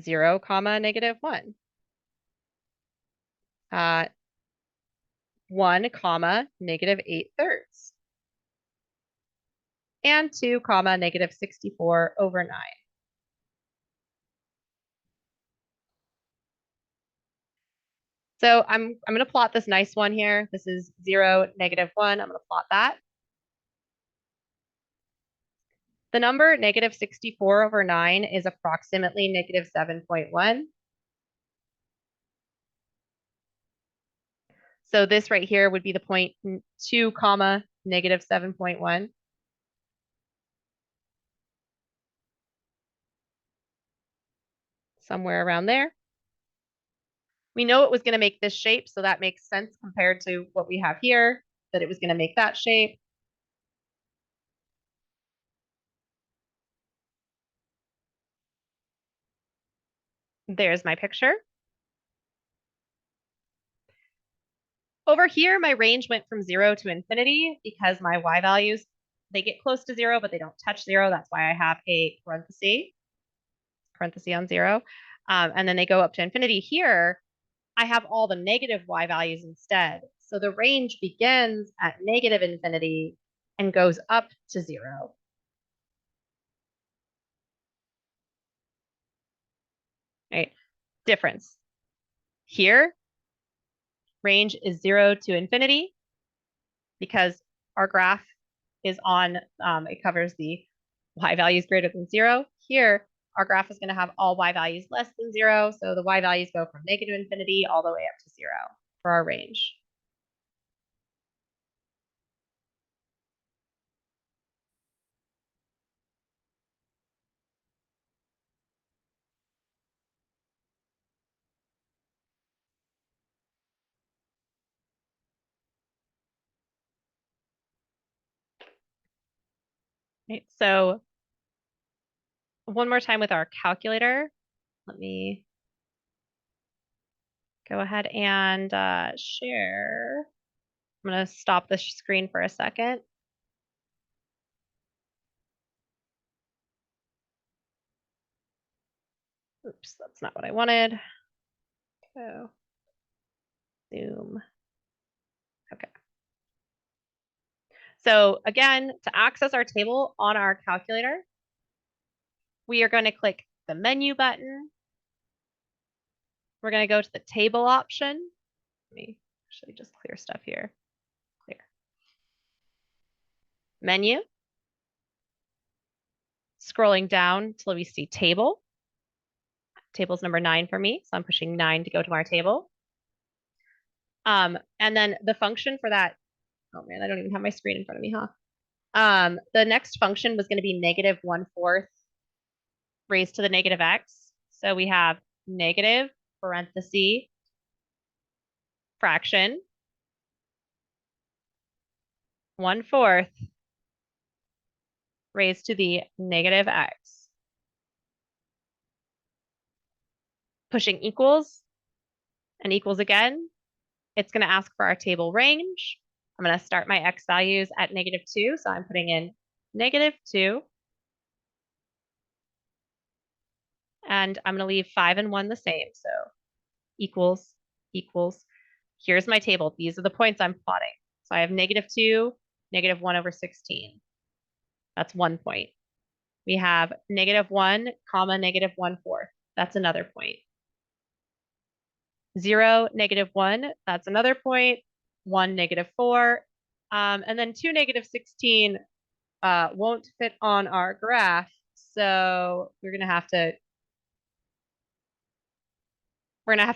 0, comma, -1. 1, comma, -8/3. And 2, comma, -64/9. So I'm going to plot this nice one here. This is 0, -1. I'm going to plot that. The number -64/9 is approximately -7.1. So this right here would be the point 2, comma, -7.1. Somewhere around there. We know it was going to make this shape, so that makes sense compared to what we have here, that it was going to make that shape. There's my picture. Over here, my range went from 0 to infinity because my y values, they get close to 0, but they don't touch 0. That's why I have a parenthesis on 0. And then they go up to infinity. Here, I have all the negative y values instead. So the range begins at negative infinity and goes up to 0. Right? Difference. Here, range is 0 to infinity because our graph is on, it covers the y values greater than 0. Here, our graph is going to have all y values less than 0. So the y values go from negative infinity all the way up to 0 for our range. Right, so one more time with our calculator. Let me go ahead and share. I'm going to stop the screen for a second. Oops, that's not what I wanted. So, zoom. Okay. So again, to access our table on our calculator, we are going to click the menu button. We're going to go to the table option. Let me actually just clear stuff here. Clear. menu, scrolling down till we see table. Table's number 9 for me, so I'm pushing 9 to go to our table. And then the function for that, oh man, I don't even have my screen in front of me, huh? The next function was going to be negative 1/4 raised to the negative x. So we have negative parenthesis fraction 1/4 raised to the negative x. Pushing equals and equals again. It's going to ask for our table range. I'm going to start my x values at -2. So I'm putting in -2. And I'm going to leave 5 and 1 the same. So equals, equals. Here's my table. These are the points I'm plotting. So I have -2, -1/16. That's 1 point. We have -1, comma, -1/4. That's another point. 0, -1, that's another point. 1, -4. And then 2, -16 won't fit on our graph. So we're going to have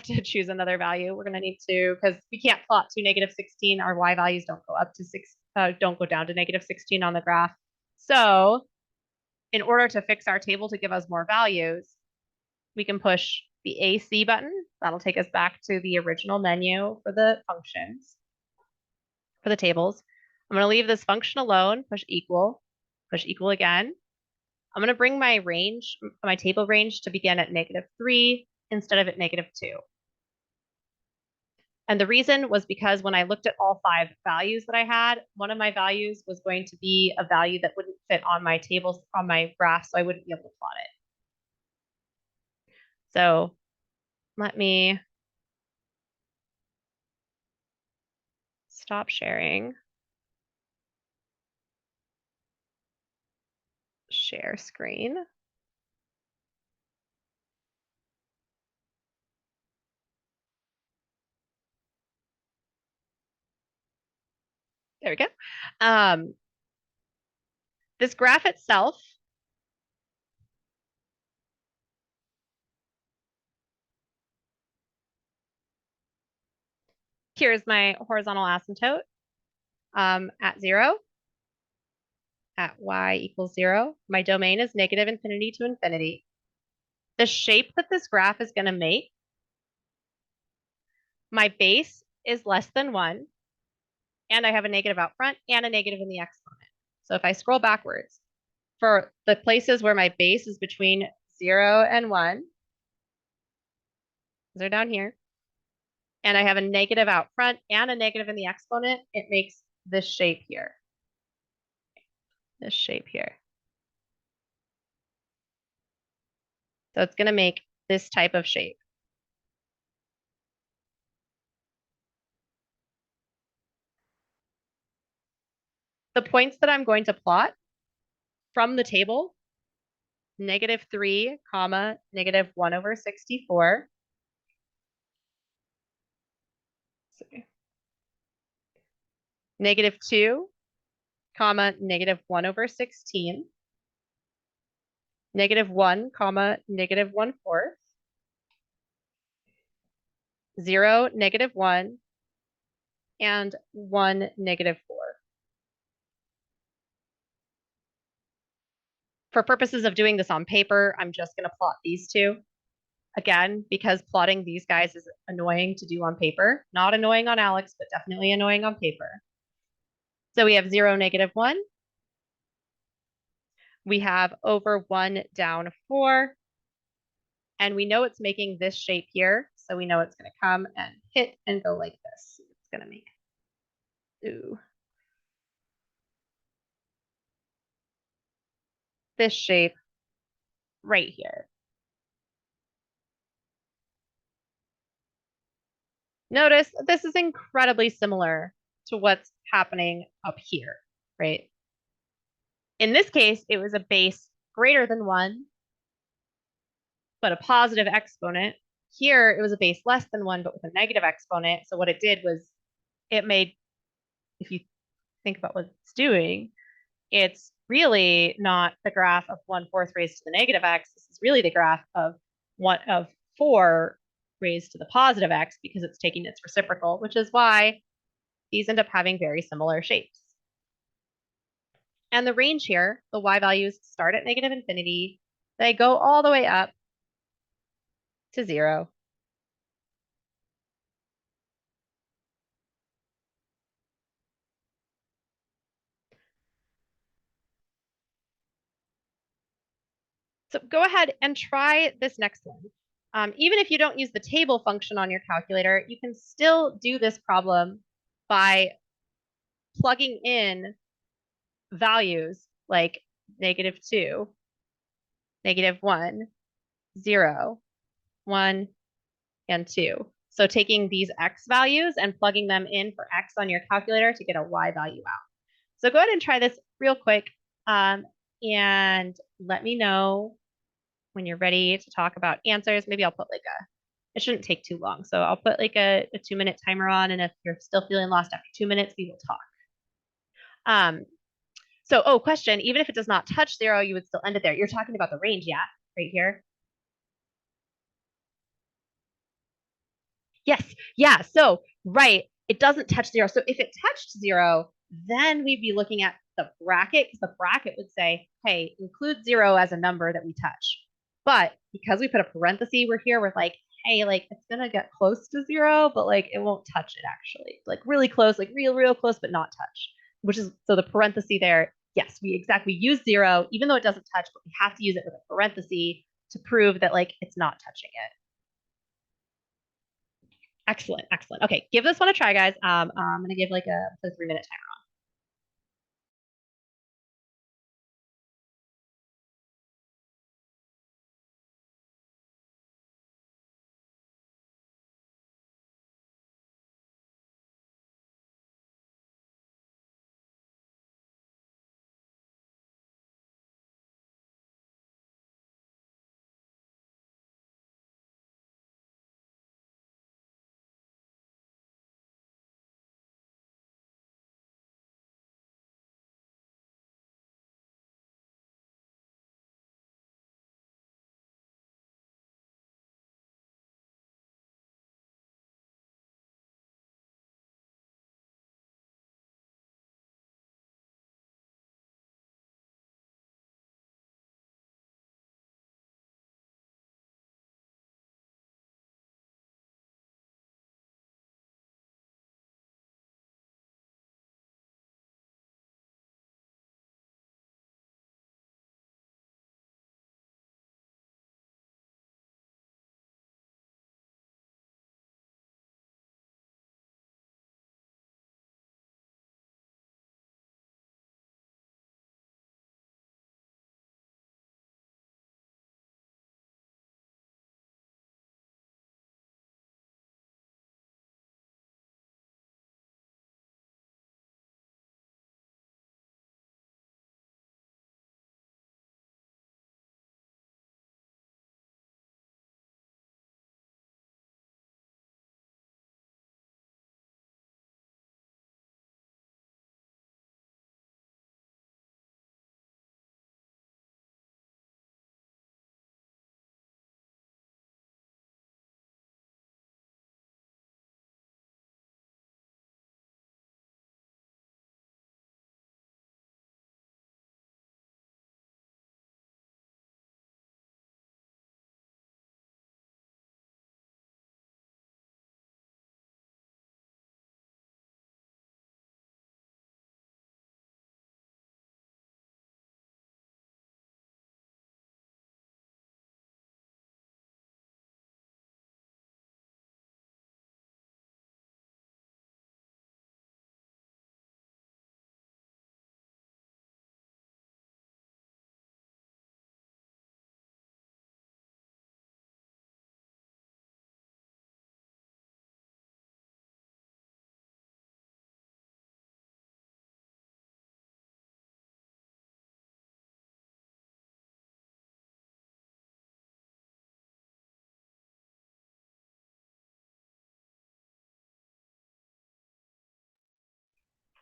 to choose another value. We're going to need to, because we can't plot to -16. Our y values don't go up to don't go down to -16 on the graph. So in order to fix our table to give us more values, we can push the AC button. That'll take us back to the original menu for the functions, for the tables. I'm going to leave this function alone, push equal again. I'm going to bring my range, my table range, to begin at -3 instead of at -2. And the reason was because when I looked at all 5 values that I had, one of my values was going to be a value that wouldn't fit on my tables, on my graph, so I wouldn't be able to plot it. So let me stop sharing. Share screen. There we go. This graph itself, here's my horizontal asymptote at 0, at y equals 0. My domain is -infinity to infinity. The shape that this graph is going to make, my base is less than 1, and I have a negative out front and a negative in the exponent. So if I scroll backwards, for the places where my base is between 0 and 1, they're down here, and I have a negative out front and a negative in the exponent, it makes this shape here. This shape here. So it's going to make this type of shape. The points that I'm going to plot from the table, -3, comma, -1/64. -2, comma, -1/16. -1, comma, -1/4. 0, -1, and 1, -4. For purposes of doing this on paper, I'm just going to plot these two. Again, because plotting these guys is annoying to do on paper. Not annoying on Alex, but definitely annoying on paper. So we have 0, -1. We have over 1 down 4. And we know it's making this shape here. So we know it's going to come and hit and go like this. It's going to make, ooh, this shape right here. Notice this is incredibly similar to what's happening up here, right? In this case, it was a base greater than 1, but a positive exponent. Here, it was a base less than 1, but with a negative exponent. So what it did was it made, if you think about what it's doing, it's really not the graph of 1/4 raised to the negative x. This is really the graph of 4 raised to the positive x because it's taking its reciprocal, which is why these end up having very similar shapes. And the range here, the y values start at negative infinity, they go all the way up to 0. So go ahead and try this next one. Even if you don't use the table function on your calculator, you can still do this problem by plugging in values like -2, -1, 0, 1, and 2. So taking these x values and plugging them in for x on your calculator to get a y value out. So go ahead and try this real quick and let me know when you're ready to talk about answers. Maybe I'll put it shouldn't take too long. So I'll put like a 2-minute timer on. And if you're still feeling lost after 2 minutes, we will talk. Question, even if it does not touch 0, you would still end it there. You're talking about the range, yeah? Right here? Yes, yeah, so, right, it doesn't touch 0. So if it touched 0, then we'd be looking at the bracket, because the bracket would say, hey, include 0 as a number that we touch. But because we put a parenthesis, we're like, hey, like, it's gonna get close to 0, but like, it won't touch it actually. Like really close, like real close, but not touch. Which is, so the parenthesis there, yes, we use 0, even though it doesn't touch, but we have to use it with a parenthesis to prove that like, it's not touching it. Excellent, excellent. Okay, give this one a try, guys. I'm gonna give like a 3-minute timer.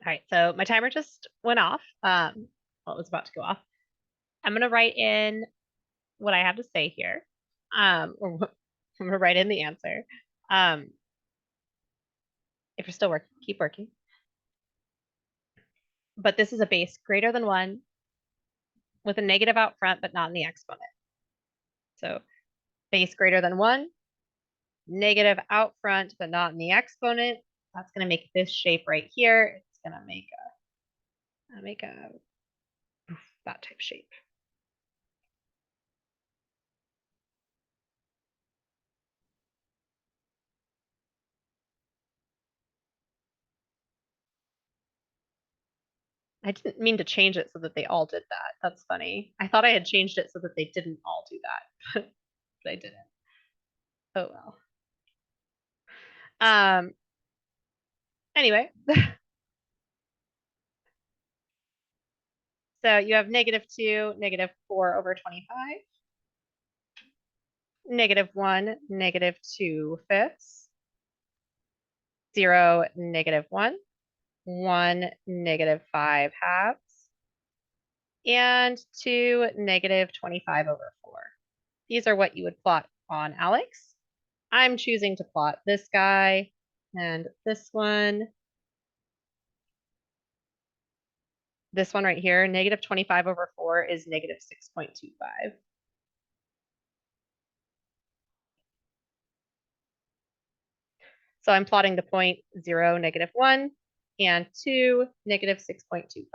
All right, so my timer just went off. Well, it was about to go off. I'm going to write in what I have to say here. Or I'm going to write in the answer. If you're still working, keep working. But this is a base greater than 1 with a negative out front, but not in the exponent. So base greater than 1, negative out front, but not in the exponent. That's going to make this shape right here. It's going to make that type shape. I didn't mean to change it so that they all did that. That's funny. I thought I had changed it so that they didn't all do that, but I didn't. Oh well. Anyway, so you have -2, -4 over 25, -1, -2/5, 0, -1, 1, -5/2, and 2, -25 over 4. These are what you would plot on Alex. I'm choosing to plot this guy and this one. This one right here, -25 over 4 is -6.25. So I'm plotting the point 0, -1, and 2, -6.25.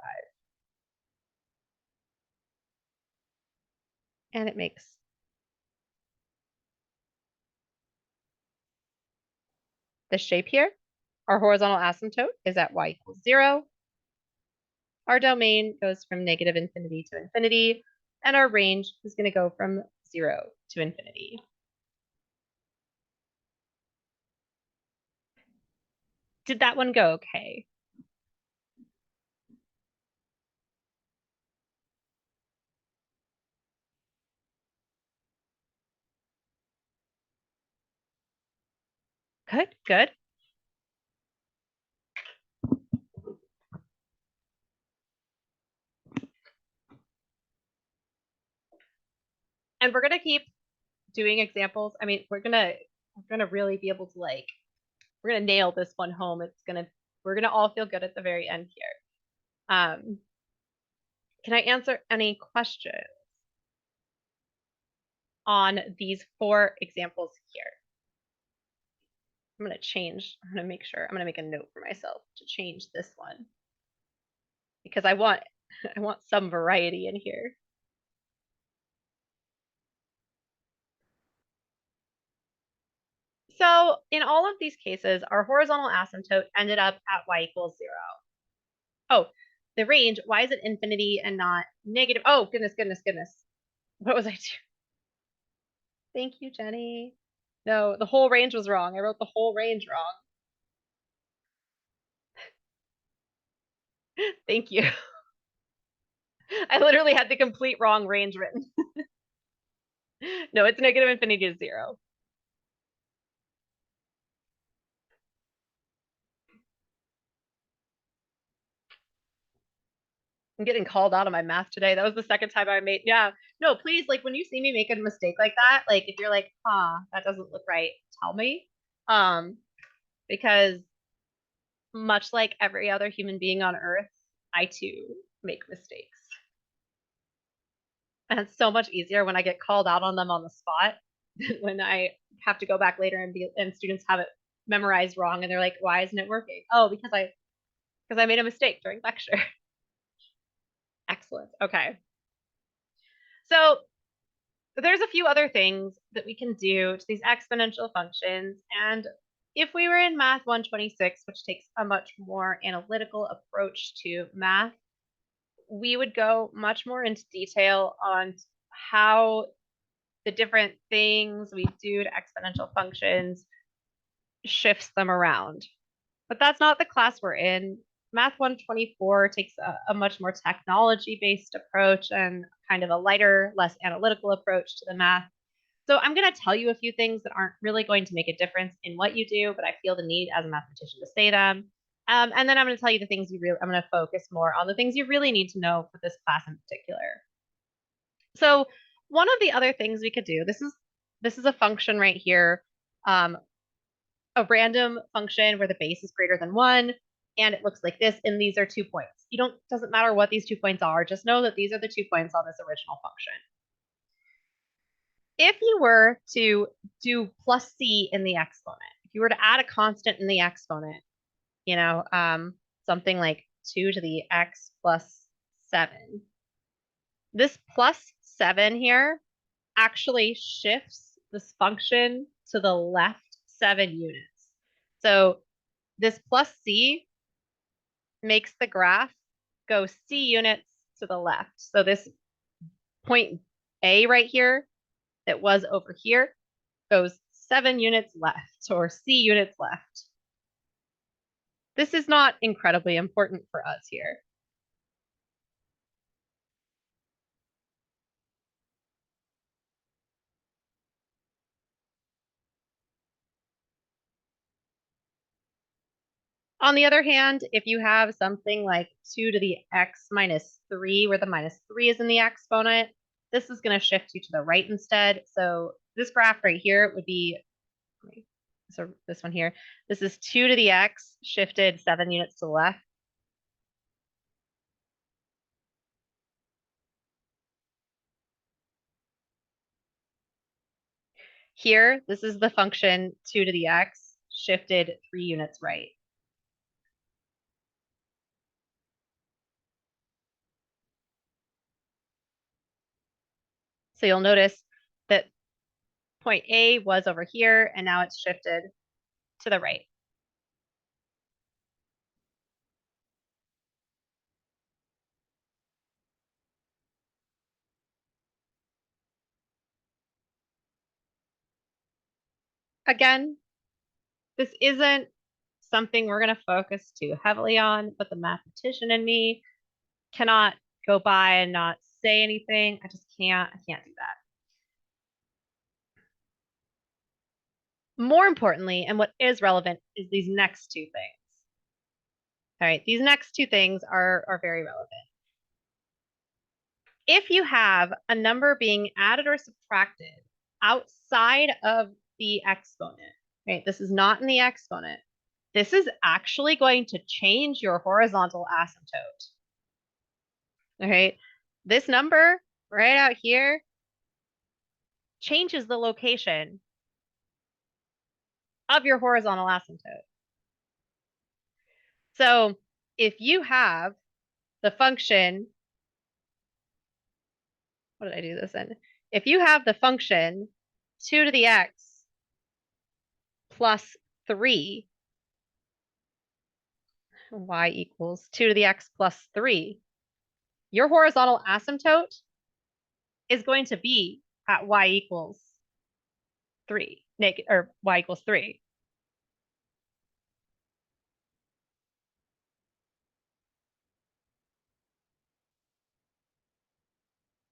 And it makes this shape here. Our horizontal asymptote is at y equals 0. Our domain goes from -infinity to infinity, and our range is going to go from 0 to infinity. Did that one go okay? Good, good. And we're going to keep doing examples. I mean, we're gonna really be able to we're gonna nail this one home. We're gonna all feel good at the very end here. Can I answer any questions on these 4 examples here? I'm gonna make sure, I'm gonna make a note for myself to change this one because I want some variety in here. So in all of these cases, our horizontal asymptote ended up at y equals 0. Oh, the range, why is it infinity and not negative? Oh, goodness, goodness, goodness. What was I doing? Thank you, Jenny. No, the whole range was wrong. I wrote the whole range wrong. Thank you. I literally had the complete wrong range written. No, it's -infinity to 0. I'm getting called out on my math today. That was the second time I made. Yeah. No, please, when you see me make a mistake like that, if you're like, that doesn't look right, tell me. Because much like every other human being on Earth, I too make mistakes. And it's so much easier when I get called out on them on the spot when I have to go back later and students have it memorized wrong and they're like, why isn't it working? Oh, because I made a mistake during lecture. Excellent. Okay. So there's a few other things that we can do to these exponential functions. And if we were in Math 126, which takes a much more analytical approach to math, we would go much more into detail on how the different things we do to exponential functions shifts them around. But that's not the class we're in. Math 124 takes a much more technology-based approach and kind of a lighter, less analytical approach to the math. So I'm going to tell you a few things that aren't really going to make a difference in what you do, but I feel the need as a mathematician to say them. And then I'm going to tell you the things I'm going to focus more on the things you really need to know for this class in particular. So one of the other things we could do, this is a function right here, um, a random function where the base is greater than 1, and it looks like this, and these are 2 points. Doesn't matter what these 2 points are, just know that these are the 2 points on this original function. If you were to do plus c in the exponent, if you were to add a constant in the exponent, something like 2 to the x plus 7, this plus 7 here actually shifts this function to the left 7 units. So this plus c makes the graph go c units to the left. So this point A right here that was over here goes 7 units left, or c units left. This is not incredibly important for us here. On the other hand, if you have something like 2 to the x minus 3, where the minus 3 is in the exponent, this is going to shift you to the right instead. So this graph right here would be, so this one here, this is 2 to the x shifted 7 units to the left. Here, this is the function 2 to the x shifted 3 units right. So you'll notice that point A was over here, and now it's shifted to the right. Again, this isn't something we're going to focus too heavily on, but the mathematician in me cannot go by and not say anything. I just can't. I can't do that. More importantly, and what is relevant, is these next two things. All right, these next two things are very relevant. If you have a number being added or subtracted outside of the exponent, right? This is not in the exponent. This is actually going to change your horizontal asymptote. All right, this number right out here changes the location of your horizontal asymptote. So if you have the function, what did I do this in? If you have the function 2 to the x plus 3, y equals 2 to the x plus 3, your horizontal asymptote is going to be at y equals 3, or y equals 3.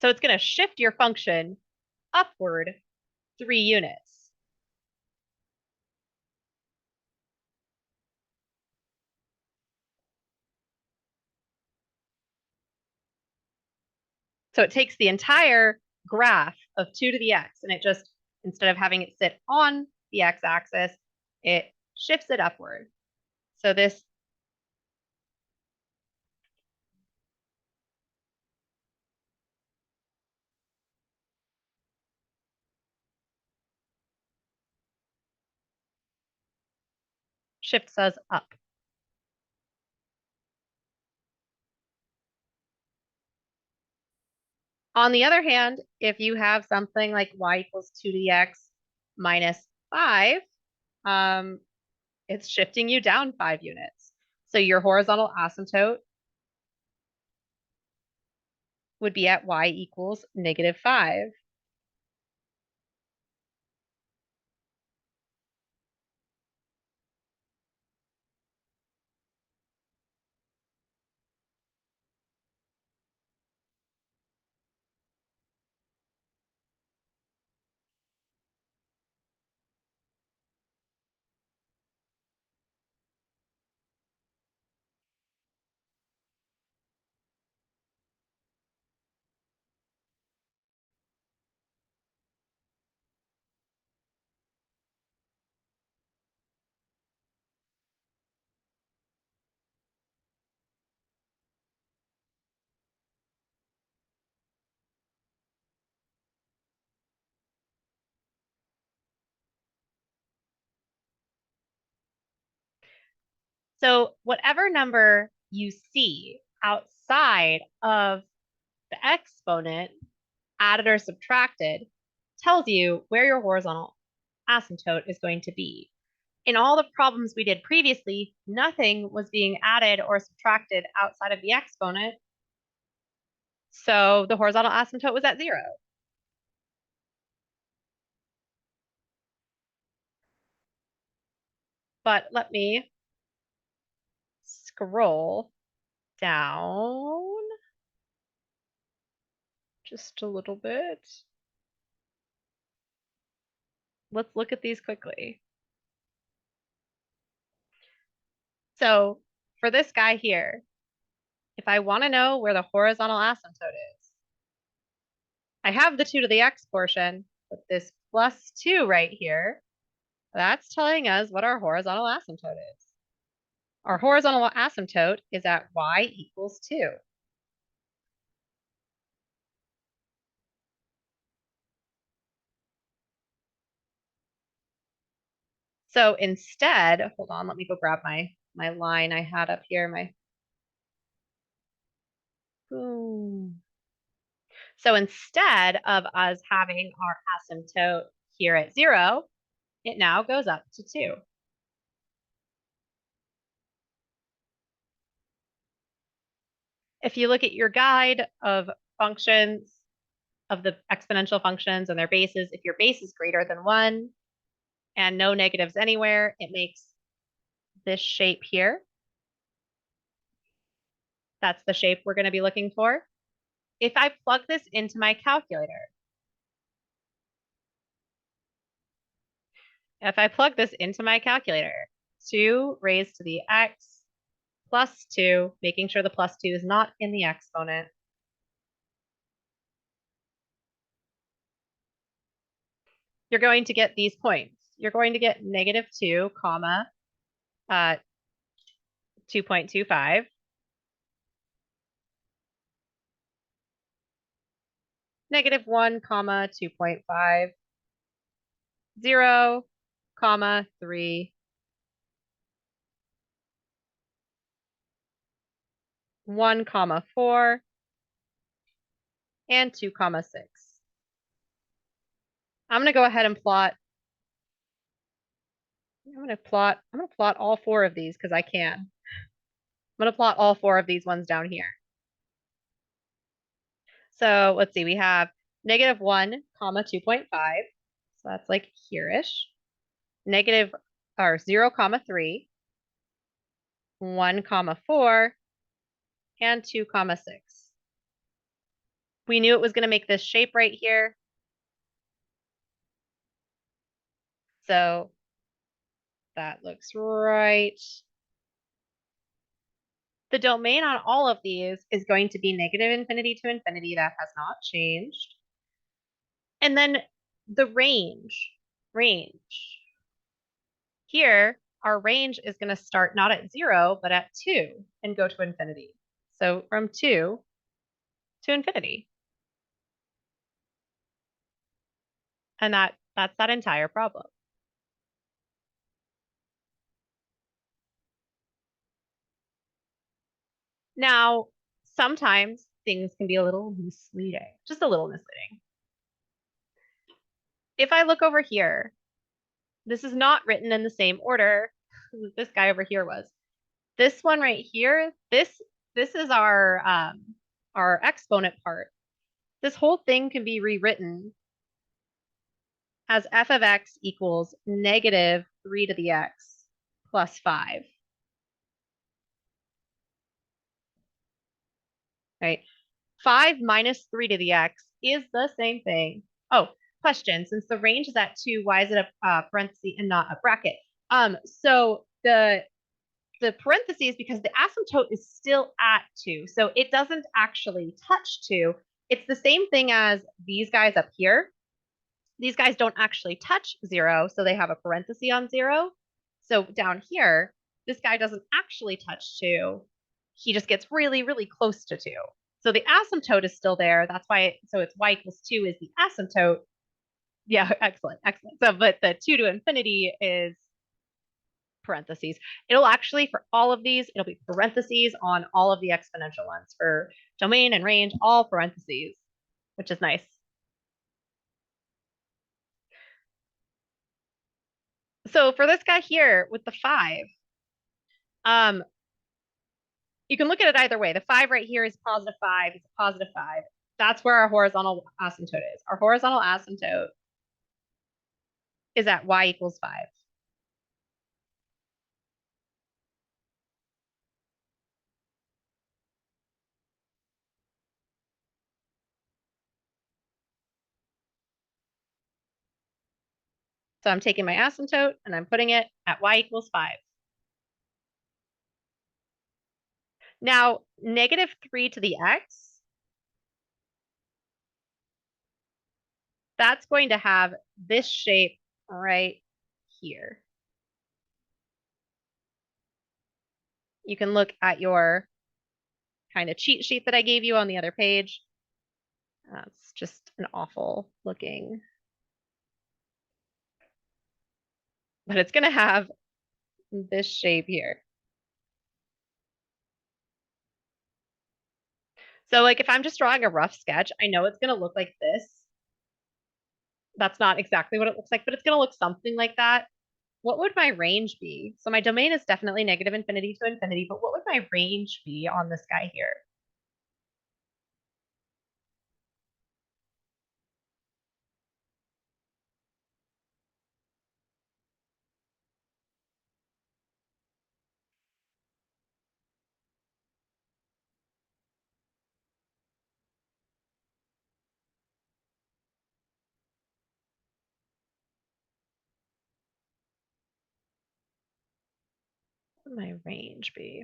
So it's going to shift your function upward 3 units. So it takes the entire graph of 2 to the x, and it just, instead of having it sit on the x-axis, it shifts it upward. So this shifts us up. On the other hand, if you have something like y equals 2 to the x minus 5, it's shifting you down 5 units. So your horizontal asymptote would be at y equals negative 5. So whatever number you see outside of the exponent, added or subtracted, tells you where your horizontal asymptote is going to be. In all the problems we did previously, nothing was being added or subtracted outside of the exponent, so the horizontal asymptote was at 0. But let me scroll down just a little bit. Let's look at these quickly. So for this guy here, if I want to know where the horizontal asymptote is, I have the 2 to the x portion, but this plus 2 right here, that's telling us what our horizontal asymptote is. Our horizontal asymptote is at y equals 2. So instead, hold on, let me go grab my line I had up here, boom. So instead of us having our asymptote here at 0, it now goes up to 2. If you look at your guide of functions, of the exponential functions and their bases, if your base is greater than 1 and no negatives anywhere, it makes this shape here. That's the shape we're going to be looking for. If I plug this into my calculator, if I plug this into my calculator, 2 raised to the x plus 2, making sure the plus 2 is not in the exponent, you're going to get these points. You're going to get negative 2, comma, 2.25, negative 1, comma, 2.5, 0, comma, 3, 1, comma, 4, and 2, comma, 6. I'm going to go ahead and plot. I'm going to plot all 4 of these because I can. I'm going to plot all 4 of these ones down here. So let's see, we have negative 1, comma, 2.5. So that's like here-ish. Negative, or 0, comma, 3, 1, comma, 4, and 2, comma, 6. We knew it was going to make this shape right here. So that looks right. The domain on all of these is going to be negative infinity to infinity. That has not changed. And then the range. Here, our range is going to start not at 0, but at 2 and go to infinity. So from 2 to infinity. And that's that entire problem. Now, sometimes things can be a little misleading, just a little misleading. If I look over here, this is not written in the same order this guy over here was. This one right here, this is our exponent part. This whole thing can be rewritten as f of x equals negative 3 to the x plus 5. Right? 5 minus 3 to the x is the same thing. Oh, question. Since the range is at 2, why is it a parenthesis and not a bracket? So the parentheses, because the asymptote is still at 2, so it doesn't actually touch 2. It's the same thing as these guys up here. These guys don't actually touch 0, so they have a parenthesis on 0. So down here, this guy doesn't actually touch 2. He just gets really, really close to 2. So the asymptote is still there. That's why, so it's y equals 2 is the asymptote. Yeah, excellent. So, but the 2 to infinity is parentheses. It'll actually, for all of these, it'll be parentheses on all of the exponential ones. For domain and range, all parentheses, which is nice. So for this guy here with the 5, you can look at it either way. The 5 right here is positive 5. It's a positive 5. That's where our horizontal asymptote is. Our horizontal asymptote is at y equals 5. So I'm taking my asymptote and I'm putting it at y equals 5. Now, negative 3 to the x, that's going to have this shape right here. You can look at your kind of cheat sheet that I gave you on the other page. That's just an awful looking, but it's going to have this shape here. So like if I'm just drawing a rough sketch, I know it's going to look like this. That's not exactly what it looks like, but it's going to look something like that. What would my range be? So my domain is definitely negative infinity to infinity, but what would my range be on this guy here? What would my range be?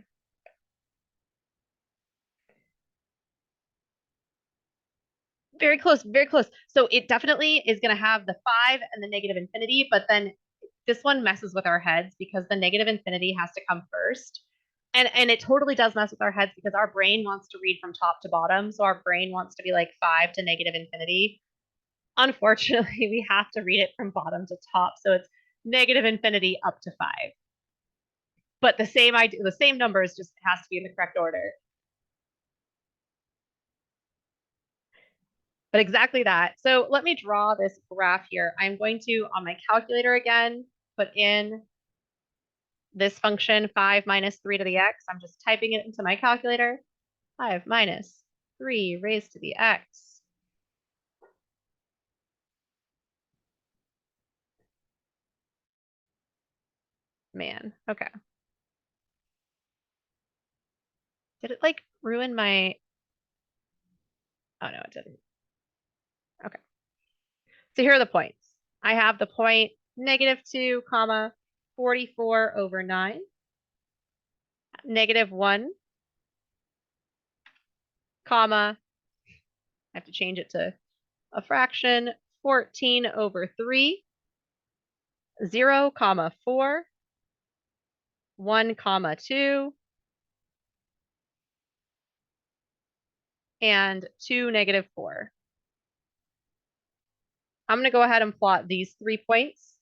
Very close, very close. So it definitely is going to have the 5 and the negative infinity, but then this one messes with our heads because the negative infinity has to come first. And it totally does mess with our heads because our brain wants to read from top to bottom. So our brain wants to be like 5 to negative infinity. Unfortunately, we have to read it from bottom to top. So it's negative infinity up to 5. But the same numbers, just has to be in the correct order. But exactly that. So let me draw this graph here. I'm going to, on my calculator again, put in this function 5 minus 3 to the x. I'm just typing it into my calculator. 5 minus 3 raised to the x. Man, okay. Did it like ruin my... Oh no, it didn't. Okay. So here are the points. I have the point negative 2, comma, 44 over 9, negative 1, comma, I have to change it to a fraction, 14 over 3, 0, comma, 4, 1, comma, 2, and 2, negative 4. I'm going to go ahead and plot these 3 points.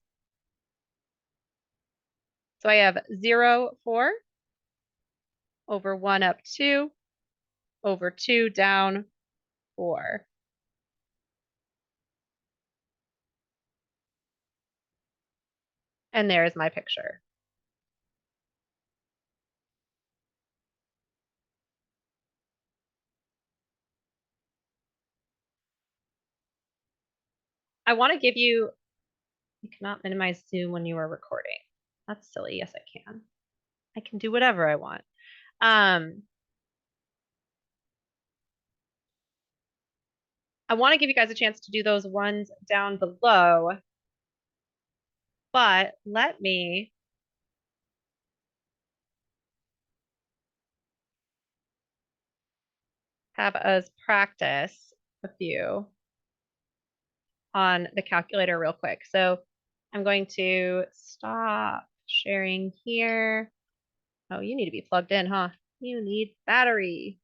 So I have 0, 4, over 1 up 2, over 2 down 4. And there's my picture. I want to give you, you cannot minimize Zoom when you are recording. That's silly. Yes, I can. I can do whatever I want. I want to give you guys a chance to do those ones down below, but let me have us practice a few on the calculator real quick. So I'm going to stop sharing here. Oh, you need to be plugged in, huh? You need battery.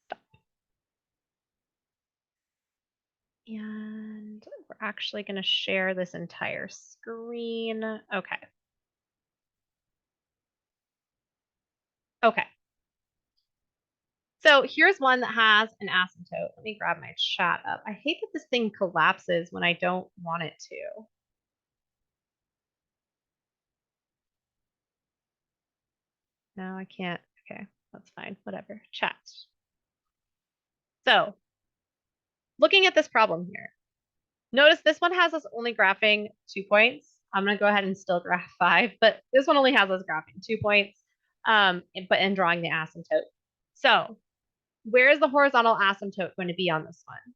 Stop. And we're actually going to share this entire screen. Okay. Okay. So here's one that has an asymptote. Let me grab my chat up. I hate that this thing collapses when I don't want it to. No, I can't. Okay, that's fine. Whatever. Chat. So looking at this problem here, notice this one has us only graphing 2 points. I'm going to go ahead and still graph 5, but this one only has us graphing 2 points, but in drawing the asymptote. So where is the horizontal asymptote going to be on this one?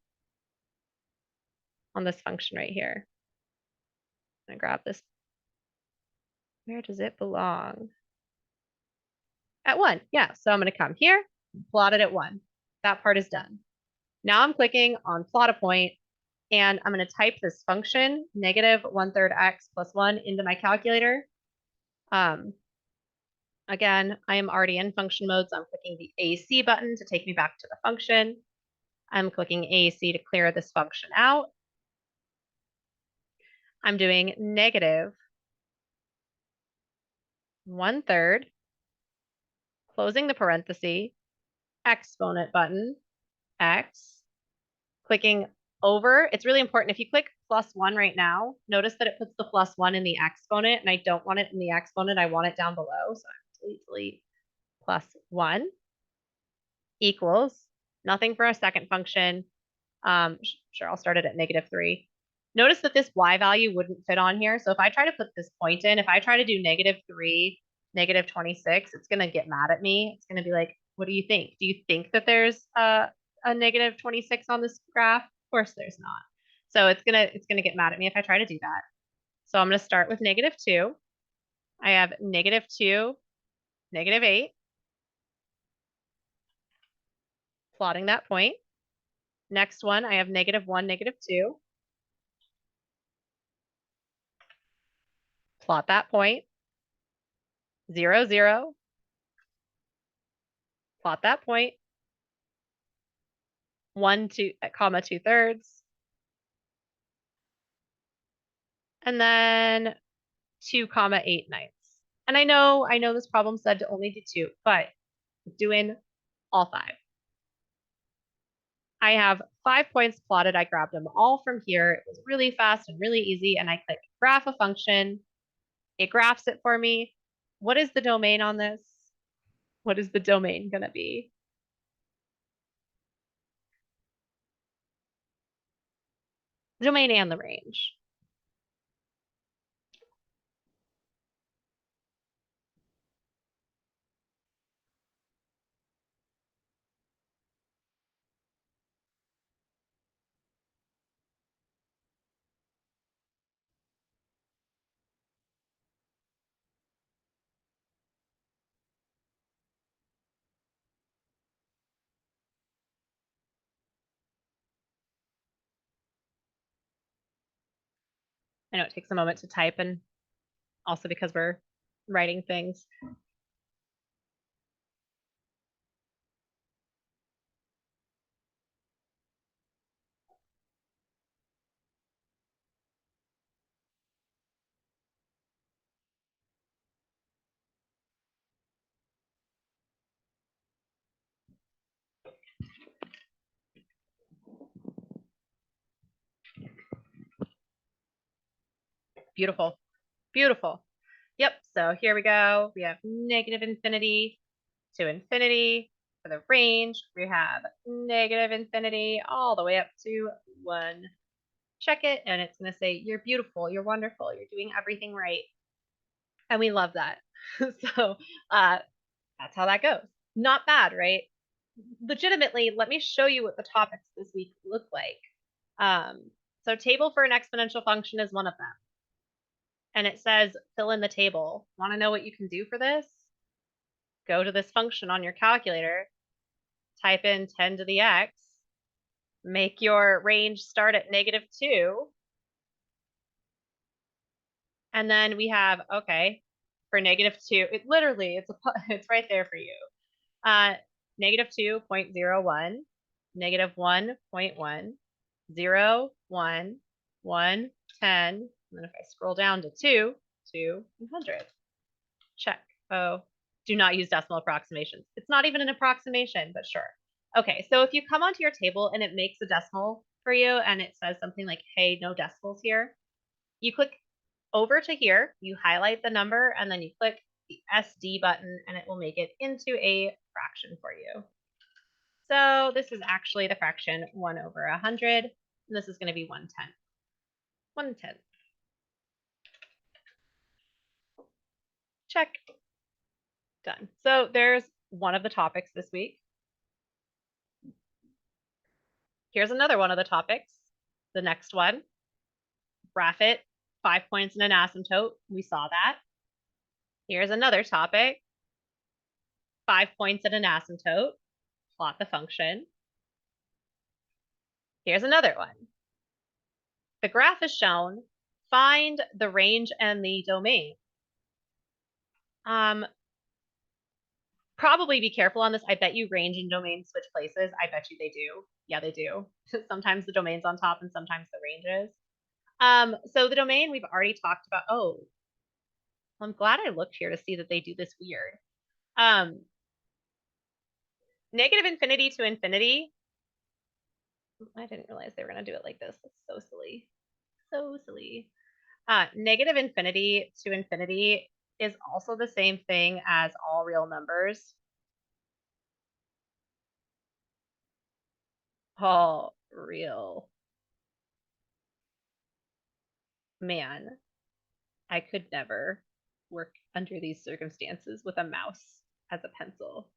On this function right here. I'm going to grab this. Where does it belong? At 1. Yeah, so I'm going to come here, plot it at 1. That part is done. Now I'm clicking on plot a point, and I'm going to type this function, negative 1/3 x plus 1, into my calculator. Again, I am already in function mode, so I'm clicking the AC button to take me back to the function. I'm clicking AC to clear this function out. I'm doing negative 1/3, closing the parenthesis, exponent button, x, clicking over. It's really important. If you click +1 right now, notice that it puts the +1 in the exponent, and I don't want it in the exponent. I want it down below. So I'm delete +1 equals nothing for a second function. Sure, I'll start it at -3. Notice that this y value wouldn't fit on here. So if I try to put this point in, if I try to do -3, -26, it's going to get mad at me. It's going to be like, what do you think? Do you think that there's a -26 on this graph? Of course there's not. So it's gonna get mad at me if I try to do that. So I'm going to start with -2. I have -2, -8, plotting that point. Next one, I have -1, -2. Plot that point. 0, 0. Plot that point. 1, 2, comma 2/3. And then 2, comma 8/9. And I know this problem said to only do 2, but doing all 5. I have 5 points plotted. I grabbed them all from here. It was really fast and really easy. And I click graph a function. It graphs it for me. What is the domain on this? What is the domain going to be? The domain and the range. I know it takes a moment to type, and also because we're writing things. Beautiful. Beautiful. Yep, so here we go. We have -infinity to infinity. For the range, we have -infinity all the way up to 1. Check it, and it's going to say, you're beautiful, you're wonderful, you're doing everything right. And we love that. So that's how that goes. Not bad, right? Legitimately, let me show you what the topics this week look like. So table for an exponential function is one of them. And it says fill in the table. Want to know what you can do for this? Go to this function on your calculator, type in 10 to the x, make your range start at -2. And then we have, okay, for -2, it literally, it's right there for you. -2.01, -1.1, 0, 1, 1, 10, and then if I scroll down to 2, 2, 100. Check. Oh, Do not use decimal approximations. It's not even an approximation, but sure. Okay, so if you come onto your table and it makes a decimal for you and it says something like, hey, no decimals here, you click over to here, you highlight the number, and then you click the SD button and it will make it into a fraction for you. So this is actually the fraction 1 over 100, and this is going to be 1/10. 1/10. Check. Done. So there's one of the topics this week. Here's another one of the topics. The next one, graph it, 5 points in an asymptote. We saw that. Here's another topic, 5 points in an asymptote. Plot the function. Here's another one. The graph is shown. Find the range and the domain. Probably be careful on this. I bet you range and domain switch places. I bet you they do. Yeah, they do. Sometimes the domain's on top and sometimes the range is. So the domain we've already talked about. Oh, I'm glad I looked here to see that they do this weird. Negative infinity to infinity. I didn't realize they were going to do it like this. That's so silly. So silly. Negative infinity to infinity is also the same thing as all real numbers. All real. Man, I could never work under these circumstances with a mouse as a pencil.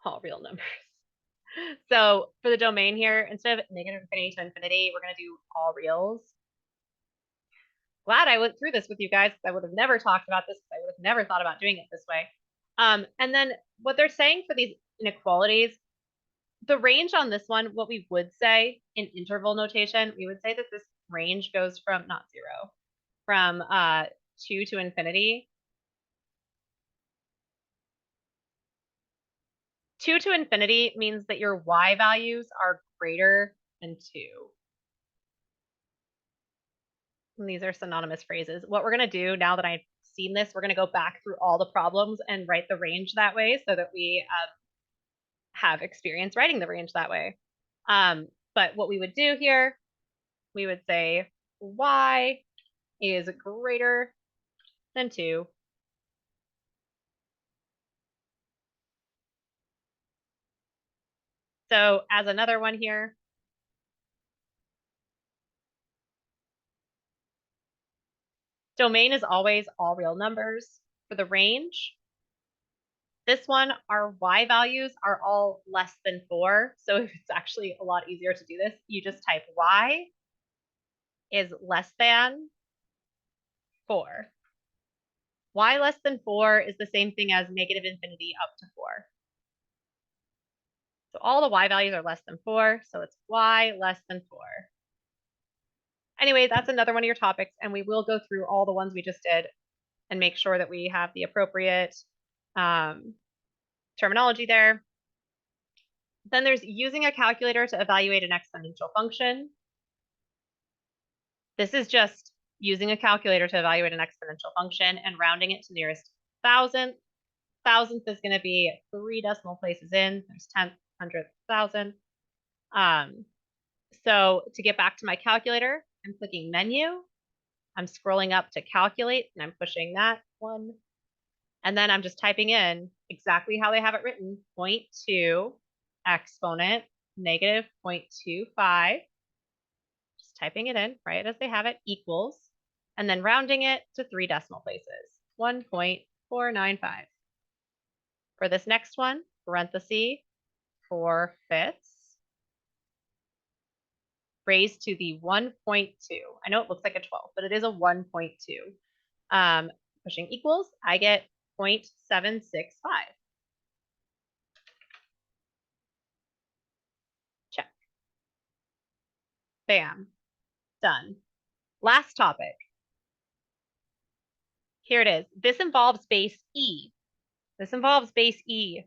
All real numbers. So for the domain here, instead of negative infinity to infinity, we're going to do all reals. Glad I went through this with you guys. I would have never talked about this. I would have never thought about doing it this way. And then what they're saying for these inequalities, the range on this one, what we would say in interval notation, we would say that this range goes from, not 0, from 2 to infinity. 2 to infinity means that your y values are greater than 2. And these are synonymous phrases. What we're going to do now that I've seen this, we're going to go back through all the problems and write the range that way so that we have experience writing the range that way. But what we would do here, we would say y is greater than 2. So as another one here, domain is always all real numbers. For the range, this one, our y values are all less than 4. So it's actually a lot easier to do this. You just type y is less than 4. Y less than 4 is the same thing as negative infinity up to 4. So all the y values are less than 4, so it's y less than 4. Anyway, that's another one of your topics, and we will go through all the ones we just did and make sure that we have the appropriate terminology there. Then there's using a calculator to evaluate an exponential function. This is just using a calculator to evaluate an exponential function and rounding it to nearest thousandth. Thousandth is going to be 3 decimal places in. There's 10th, 100th, 1000th. So to get back to my calculator, I'm clicking menu. I'm scrolling up to calculate, and I'm pushing that one. And then I'm just typing in exactly how they have it written, 0.2 exponent negative 0.25. Just typing it in right as they have it, equals, and then rounding it to 3 decimal places, 1.495. For this next one, parenthesis, 4/5 raised to the 1.2. I know it looks like a 12, but it is a 1.2. Pushing equals, I get 0.765. Check. Bam. Done. Last topic. Here it is. This involves base E. This involves base E.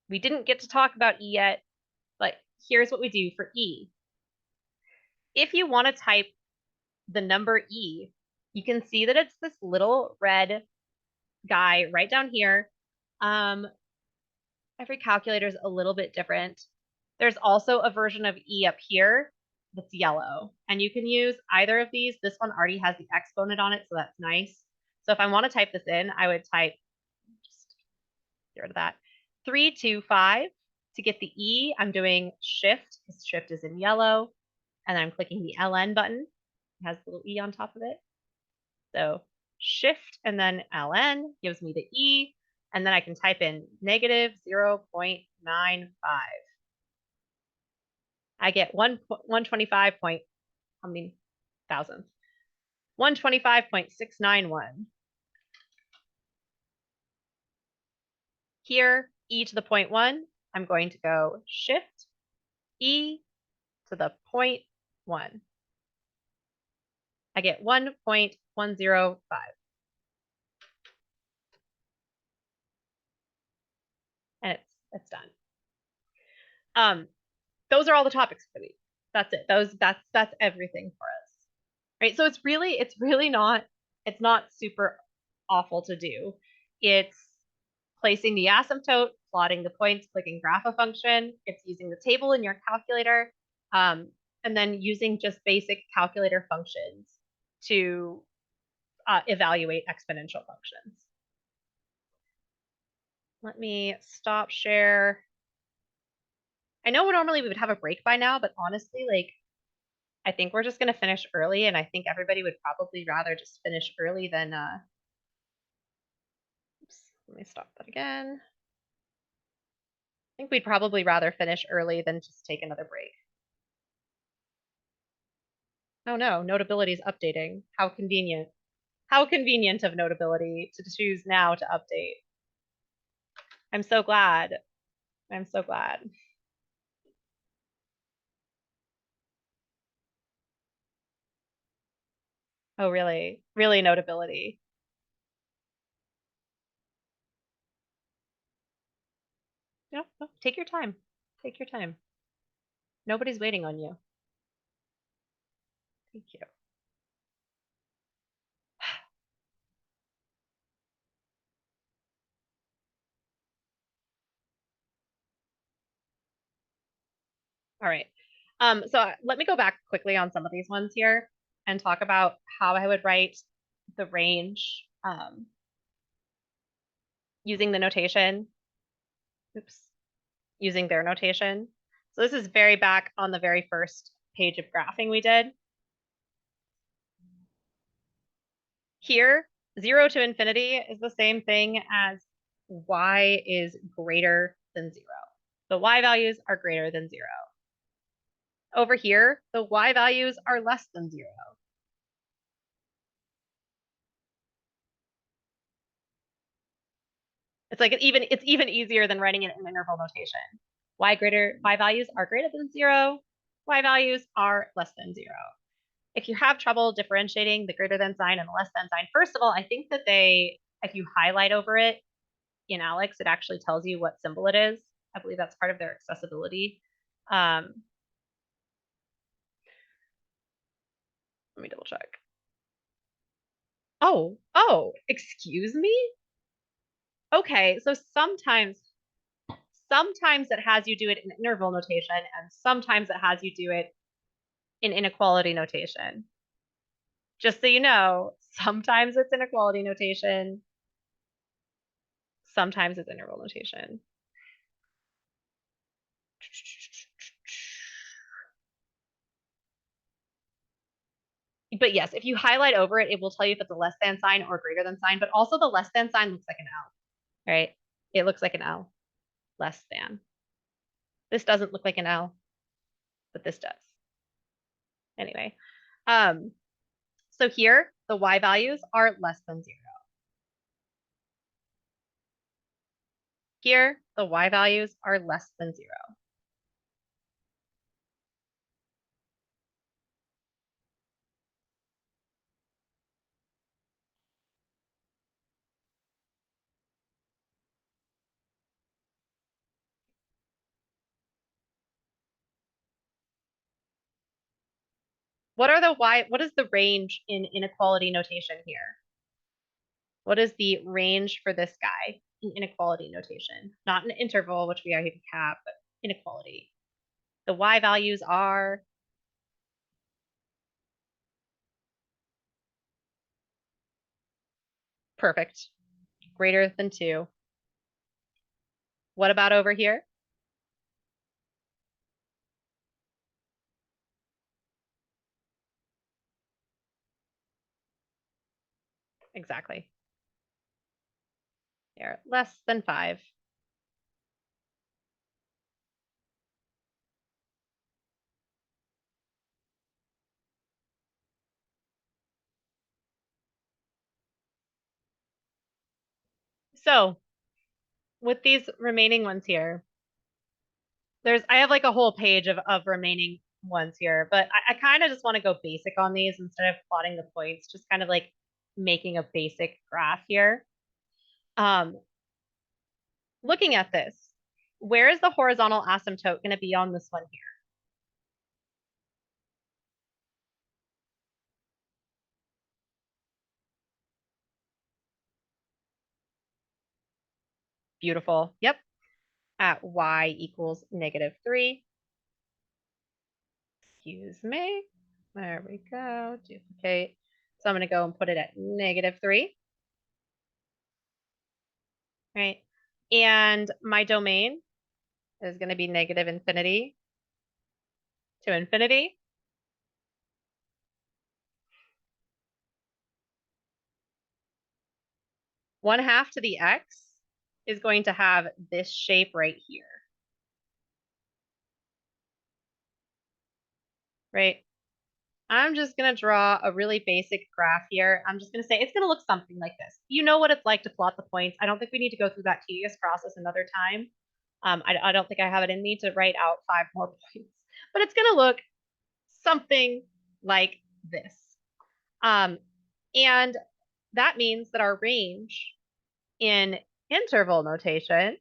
We didn't get to talk about E yet, but here's what we do for E. If you want to type the number E, you can see that it's this little red guy right down here. Every calculator is a little bit different. There's also a version of E up here that's yellow. And you can use either of these. This one already has the exponent on it, so that's nice. So if I want to type this in, I would type, just get rid of that, 325. To get the E, I'm doing shift, because shift is in yellow. And then I'm clicking the LN button. It has a little E on top of it. So shift and then LN gives me the E. And then I can type in negative 0.95. I get 125 point, how many thousandths? 125.691. Here, E to the 0.1, I'm going to go shift E to the 0.1. I get 1.105. And it's done. Those are all the topics for the week. That's it. That's everything for us. Right? So it's not super awful to do. It's placing the asymptote, plotting the points, clicking graph a function. It's using the table in your calculator, and then using just basic calculator functions to evaluate exponential functions. Let me stop share. I know normally we would have a break by now, but honestly, like, I think we're just going to finish early, and I think everybody would probably rather just finish early than, oops, let me stop that again. I think we'd probably rather finish early than just take another break. Oh no, Notability is updating. How convenient. How convenient of Notability to choose now to update. I'm so glad. I'm so glad. Oh, really? Really Notability. No, no, take your time. Take your time. Nobody's waiting on you. Thank you. All right. So let me go back quickly on some of these ones here and talk about how I would write the range using the notation. Oops, using their notation. So this is very back on the very first page of graphing we did. Here, 0 to infinity is the same thing as y is greater than 0. The y values are greater than 0. Over here, the y values are less than 0. It's even easier than writing it in interval notation. Y values are greater than 0. Y values are less than 0. If you have trouble differentiating the greater than sign and the less than sign, first of all, I think that if you highlight over it in Alex, it actually tells you what symbol it is. I believe that's part of their accessibility. Let me double check. Oh, excuse me? Okay, so sometimes it has you do it in interval notation, and sometimes it has you do it in inequality notation. Just so you know, sometimes it's inequality notation, sometimes it's interval notation. But yes, if you highlight over it, it will tell you if it's a less than sign or greater than sign, but also the less than sign looks like an L, right? It looks like an L, less than. This doesn't look like an L, but this does. Anyway, so here, the Y values are less than 0. Here, the Y values are less than 0. What is the range in inequality notation here? What is the range for this guy in inequality notation? Not an interval, which we already have, but inequality. The y values are perfect, greater than 2. What about over here? Exactly. They're less than 5. So with these remaining ones here, I have like a whole page of remaining ones here, but I kind of just want to go basic on these instead of plotting the points, just kind of like making a basic graph here. Looking at this, where is the horizontal asymptote going to be on this one here? Beautiful. Yep. At y equals -3. Excuse me. There we go. Duplicate. So I'm going to go and put it at -3. Right. And my domain is going to be -infinity to infinity. One half to the x is going to have this shape right here. Right. I'm just going to draw a really basic graph here. I'm just going to say it's going to look something like this. You know what it's like to plot the points. I don't think we need to go through that tedious process another time. I don't think I have it in me to write out 5 more points, but it's going to look something like this. And that means that our range in interval notation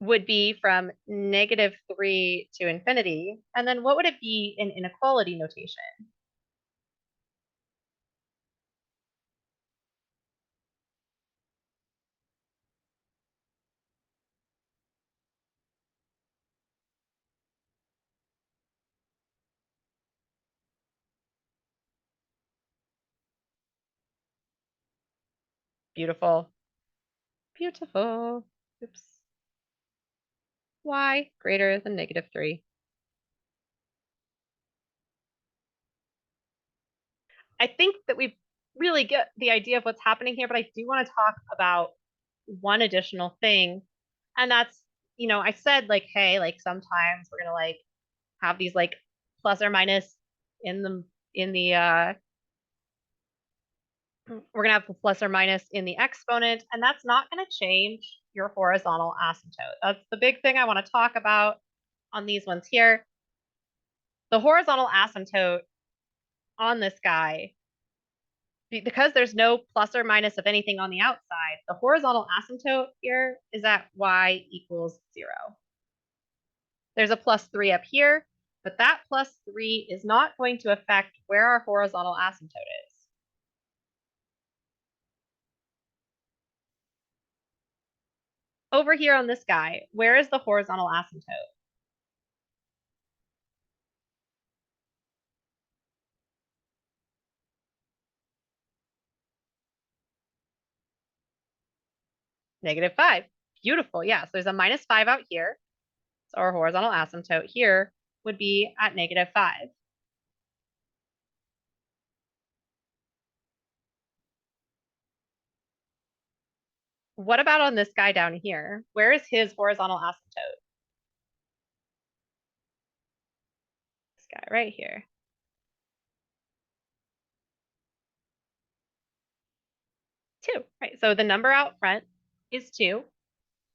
would be from -3 to infinity. And then what would it be in inequality notation? Beautiful. Beautiful. Oops. Y greater than -3. I think that we really get the idea of what's happening here, but I do want to talk about one additional thing. And that's, I said like, hey, like sometimes we're gonna like have these like plus or minus in the we're gonna have the plus or minus in the exponent, and that's not gonna change your horizontal asymptote. That's the big thing I want to talk about on these ones here. The horizontal asymptote on this guy, because there's no plus or minus of anything on the outside, the horizontal asymptote here is at y equals 0. There's a +3 up here, but that +3 is not going to affect where our horizontal asymptote is. Over here on this guy, where is the horizontal asymptote? -5. Beautiful. Yeah, so there's a -5 out here. So our horizontal asymptote here would be at -5. What about on this guy down here? Where is his horizontal asymptote? This guy right here. 2, right? So the number out front is 2.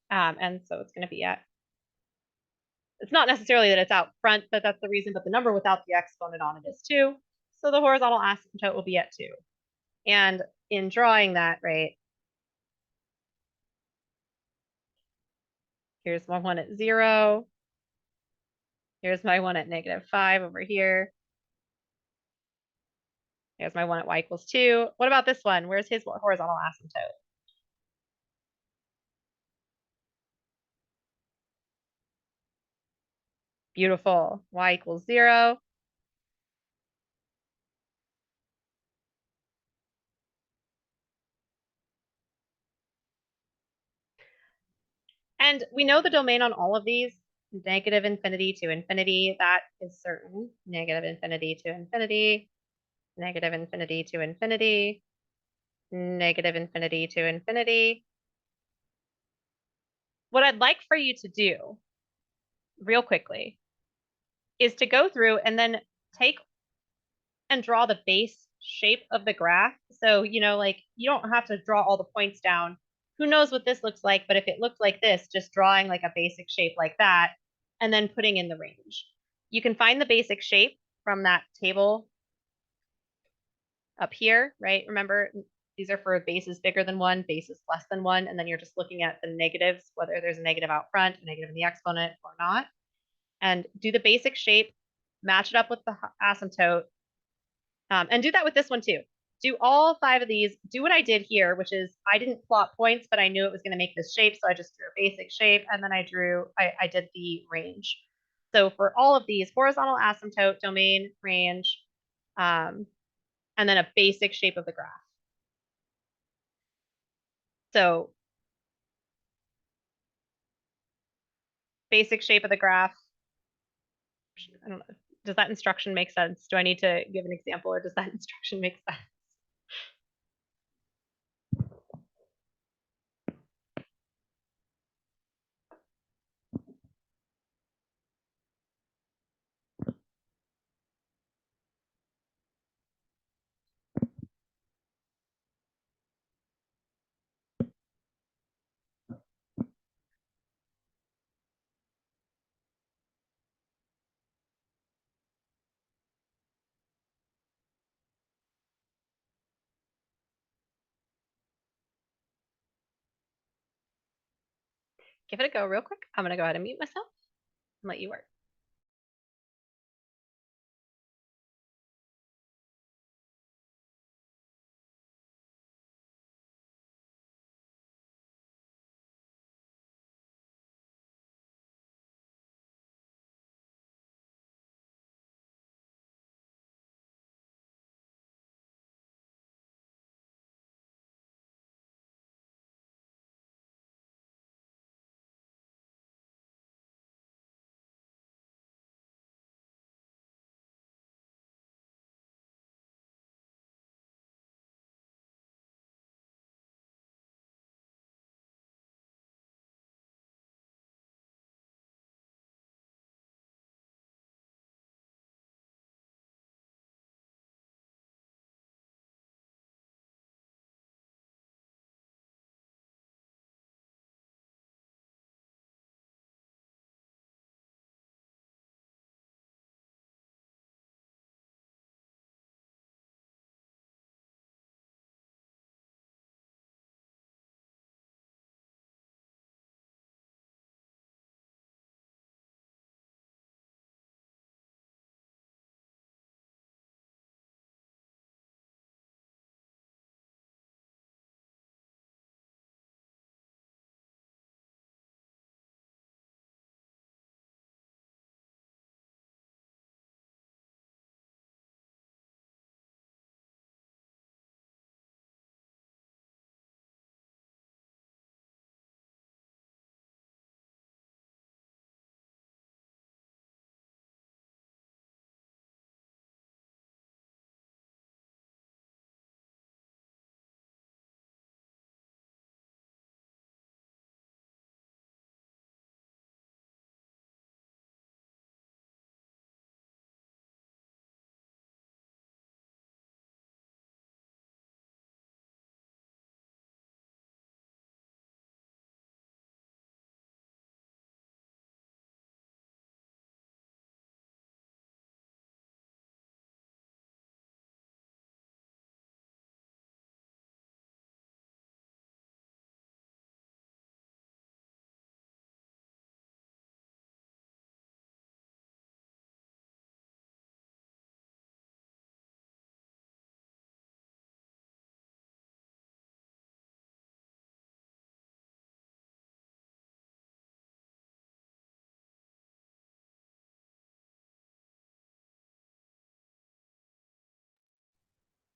And so it's going to be it's not necessarily that it's out front, but that's the reason, but the number without the exponent on it is 2. So the horizontal asymptote will be at 2. And in drawing that, right, here's my one at 0. Here's my one at -5 over here. There's my one at y equals 2. What about this one? Where's his horizontal asymptote? Beautiful. Y equals 0. And we know the domain on all of these, negative infinity to infinity. That is certain. Negative infinity to infinity, negative infinity to infinity, negative infinity to infinity. What I'd like for you to do real quickly is to go through and then take and draw the base shape of the graph. So, like you don't have to draw all the points down. Who knows what this looks like, but if it looked like this, just drawing like a basic shape like that, and then putting in the range. You can find the basic shape from that table up here, right? Remember, these are for bases bigger than 1, bases less than 1, and then you're just looking at the negatives, whether there's a negative out front, a negative in the exponent or not, and do the basic shape, match it up with the asymptote, and do that with this one too. Do all 5 of these, do what I did here, which is I didn't plot points, but I knew it was going to make this shape, so I just drew a basic shape, and then I did the range. So for all of these, horizontal asymptote, domain, range, and then a basic shape of the graph. So basic shape of the graph, I don't know, does that instruction make sense? Do I need to give an example, or does that instruction make sense? Give it a go real quick. I'm going to go ahead and mute myself and let you work.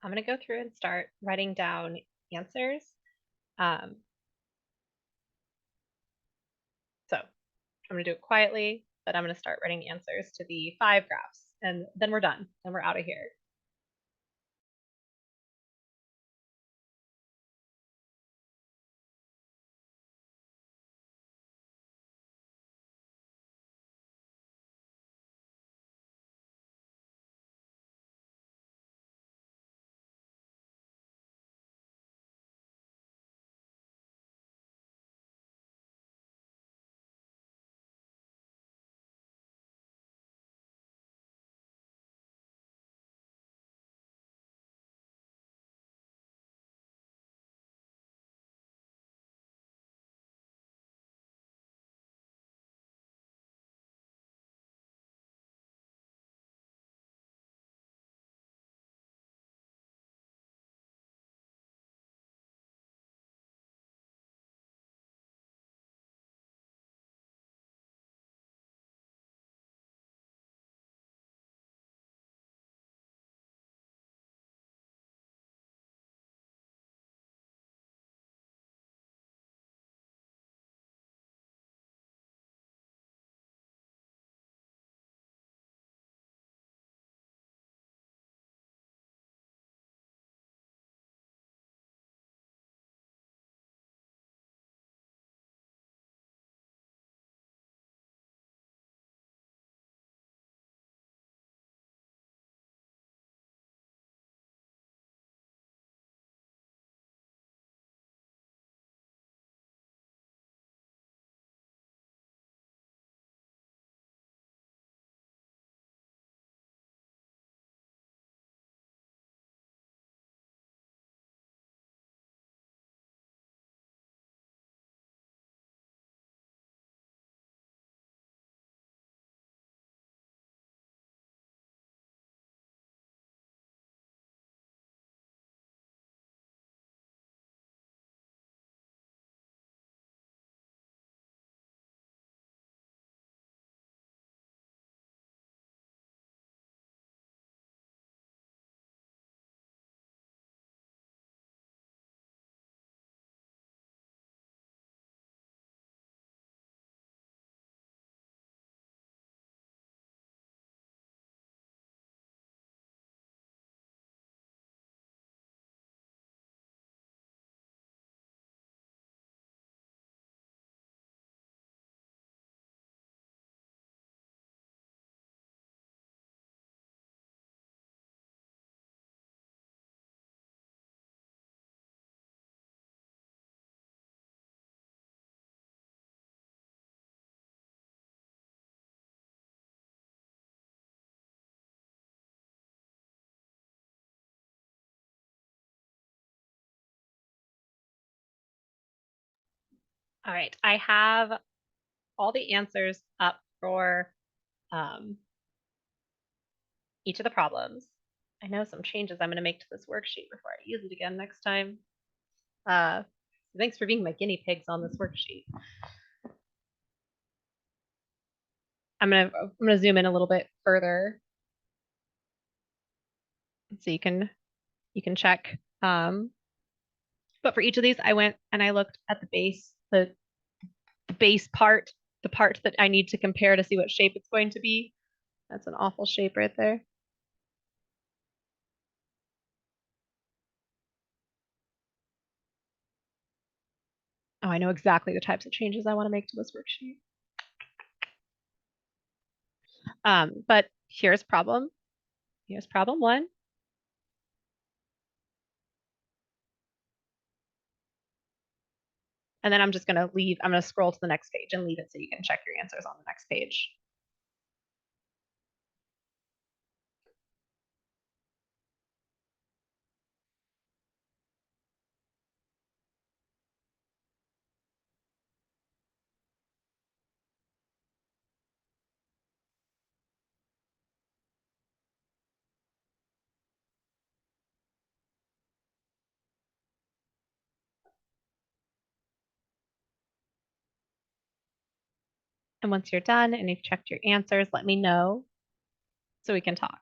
I'm going to go through and start writing down answers. So I'm going to do it quietly, but I'm going to start writing answers to the 5 graphs, and then we're done. Then we're out of here. All right, I have all the answers up for each of the problems. I know some changes I'm going to make to this worksheet before I use it again next time. Thanks for being my guinea pigs on this worksheet. I'm gonna zoom in a little bit further so you can check. But for each of these, I went and I looked at the base part, the part that I need to compare to see what shape it's going to be. That's an awful shape right there. Oh, I know exactly the types of changes I want to make to this worksheet. But here's problem. Here's problem 1. And then I'm just going to leave, I'm going to scroll to the next page and leave it so you can check your answers on the next page. And once you're done and you've checked your answers, let me know so we can talk.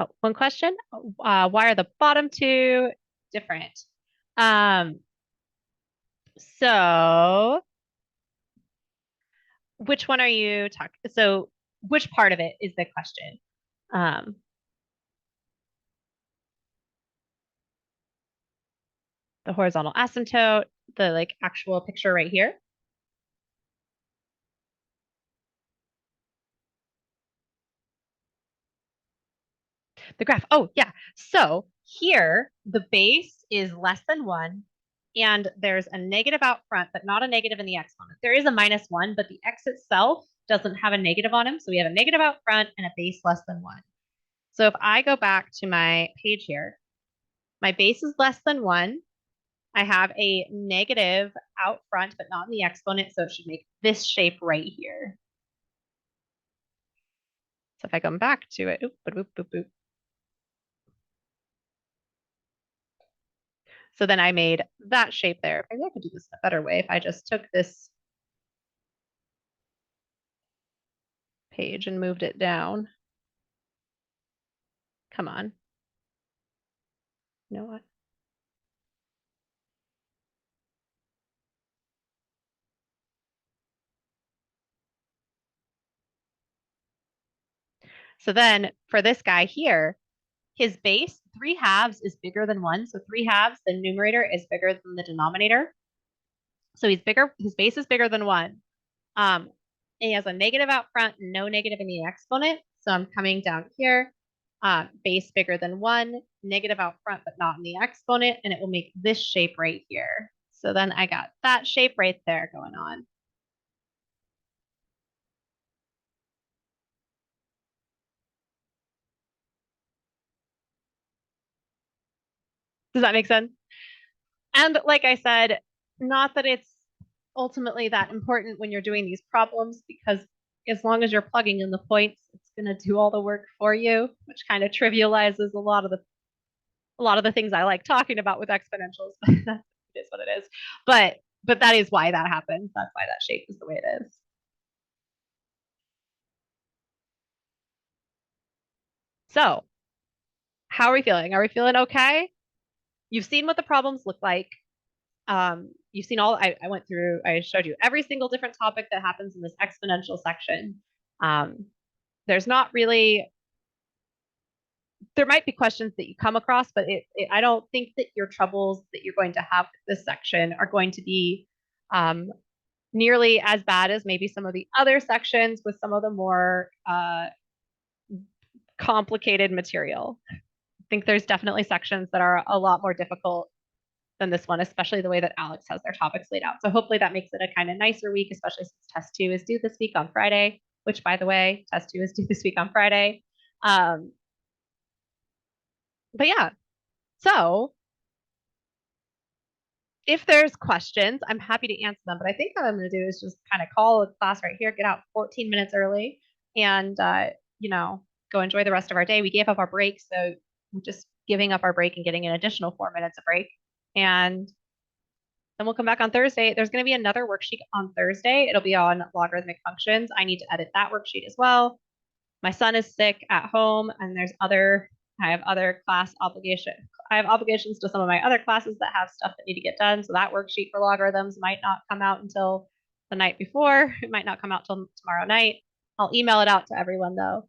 Oh, one question. Why are the bottom two different? Um, so which one are you talking? So which part of it is the question? Um, the horizontal asymptote, the like actual picture right here. The graph. Oh, yeah. So here, the base is less than 1, and there's a negative out front, but not a negative in the exponent. There is a -1, but the x itself doesn't have a negative on him. So we have a negative out front and a base less than 1. So if I go back to my page here, my base is less than 1. I have a negative out front, but not in the exponent. So it should make this shape right here. So if I come back to it, oop, boop, boop, boop. So then I made that shape there. Maybe I could do this in a better way if I just took this page and moved it down. Come on. You know what? So then for this guy here, his base, 3/2 is bigger than 1. So 3/2, the numerator is bigger than the denominator. So he's bigger, his base is bigger than 1. And he has a negative out front, no negative in the exponent. So I'm coming down here, base bigger than 1, negative out front, but not in the exponent, and it will make this shape right here. So then I got that shape right there going on. Does that make sense? And like I said, not that it's ultimately that important when you're doing these problems, because as long as you're plugging in the points, it's going to do all the work for you, which kind of trivializes a lot of the things I like talking about with exponentials. It is what it is. But that is why that happens. That's why that shape is the way it is. So, how are we feeling? Are we feeling okay? You've seen what the problems look like. You've seen I went through, I showed you every single different topic that happens in this exponential section. Um, there's not really, there might be questions that you come across, but I don't think that your troubles that you're going to have with this section are going to be nearly as bad as maybe some of the other sections with some of the more complicated material. I think there's definitely sections that are a lot more difficult than this one, especially the way that Alex has their topics laid out. So hopefully that makes it a kind of nicer week, especially since test 2 is due this week on Friday, which by the way, test 2 is due this week on Friday. But yeah, so if there's questions, I'm happy to answer them. But I think what I'm going to do is just kind of call a class right here, get out 14 minutes early, and go enjoy the rest of our day. We gave up our break, so we're just giving up our break and getting an additional 4 minutes of break. And then we'll come back on Thursday. There's going to be another worksheet on Thursday. It'll be on logarithmic functions. I need to edit that worksheet as well. My son is sick at home, and I have other class obligation. I have obligations to some of my other classes that have stuff that need to get done. So that worksheet for logarithms might not come out until the night before. It might not come out till tomorrow night. I'll email it out to everyone though.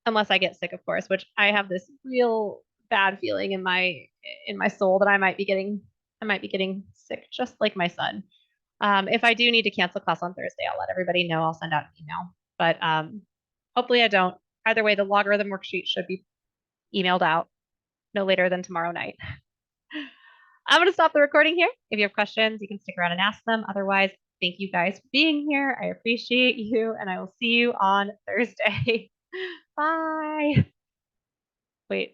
Unless I get sick, of course, which I have this real bad feeling in my soul that I might be getting sick, just like my son. If I do need to cancel class on Thursday, I'll let everybody know. I'll send out an email. But hopefully I don't. Either way, the logarithm worksheet should be emailed out no later than tomorrow night. I'm going to stop the recording here. If you have questions, you can stick around and ask them. Otherwise, thank you guys for being here. I appreciate you, and I will see you on Thursday. Bye. Wait.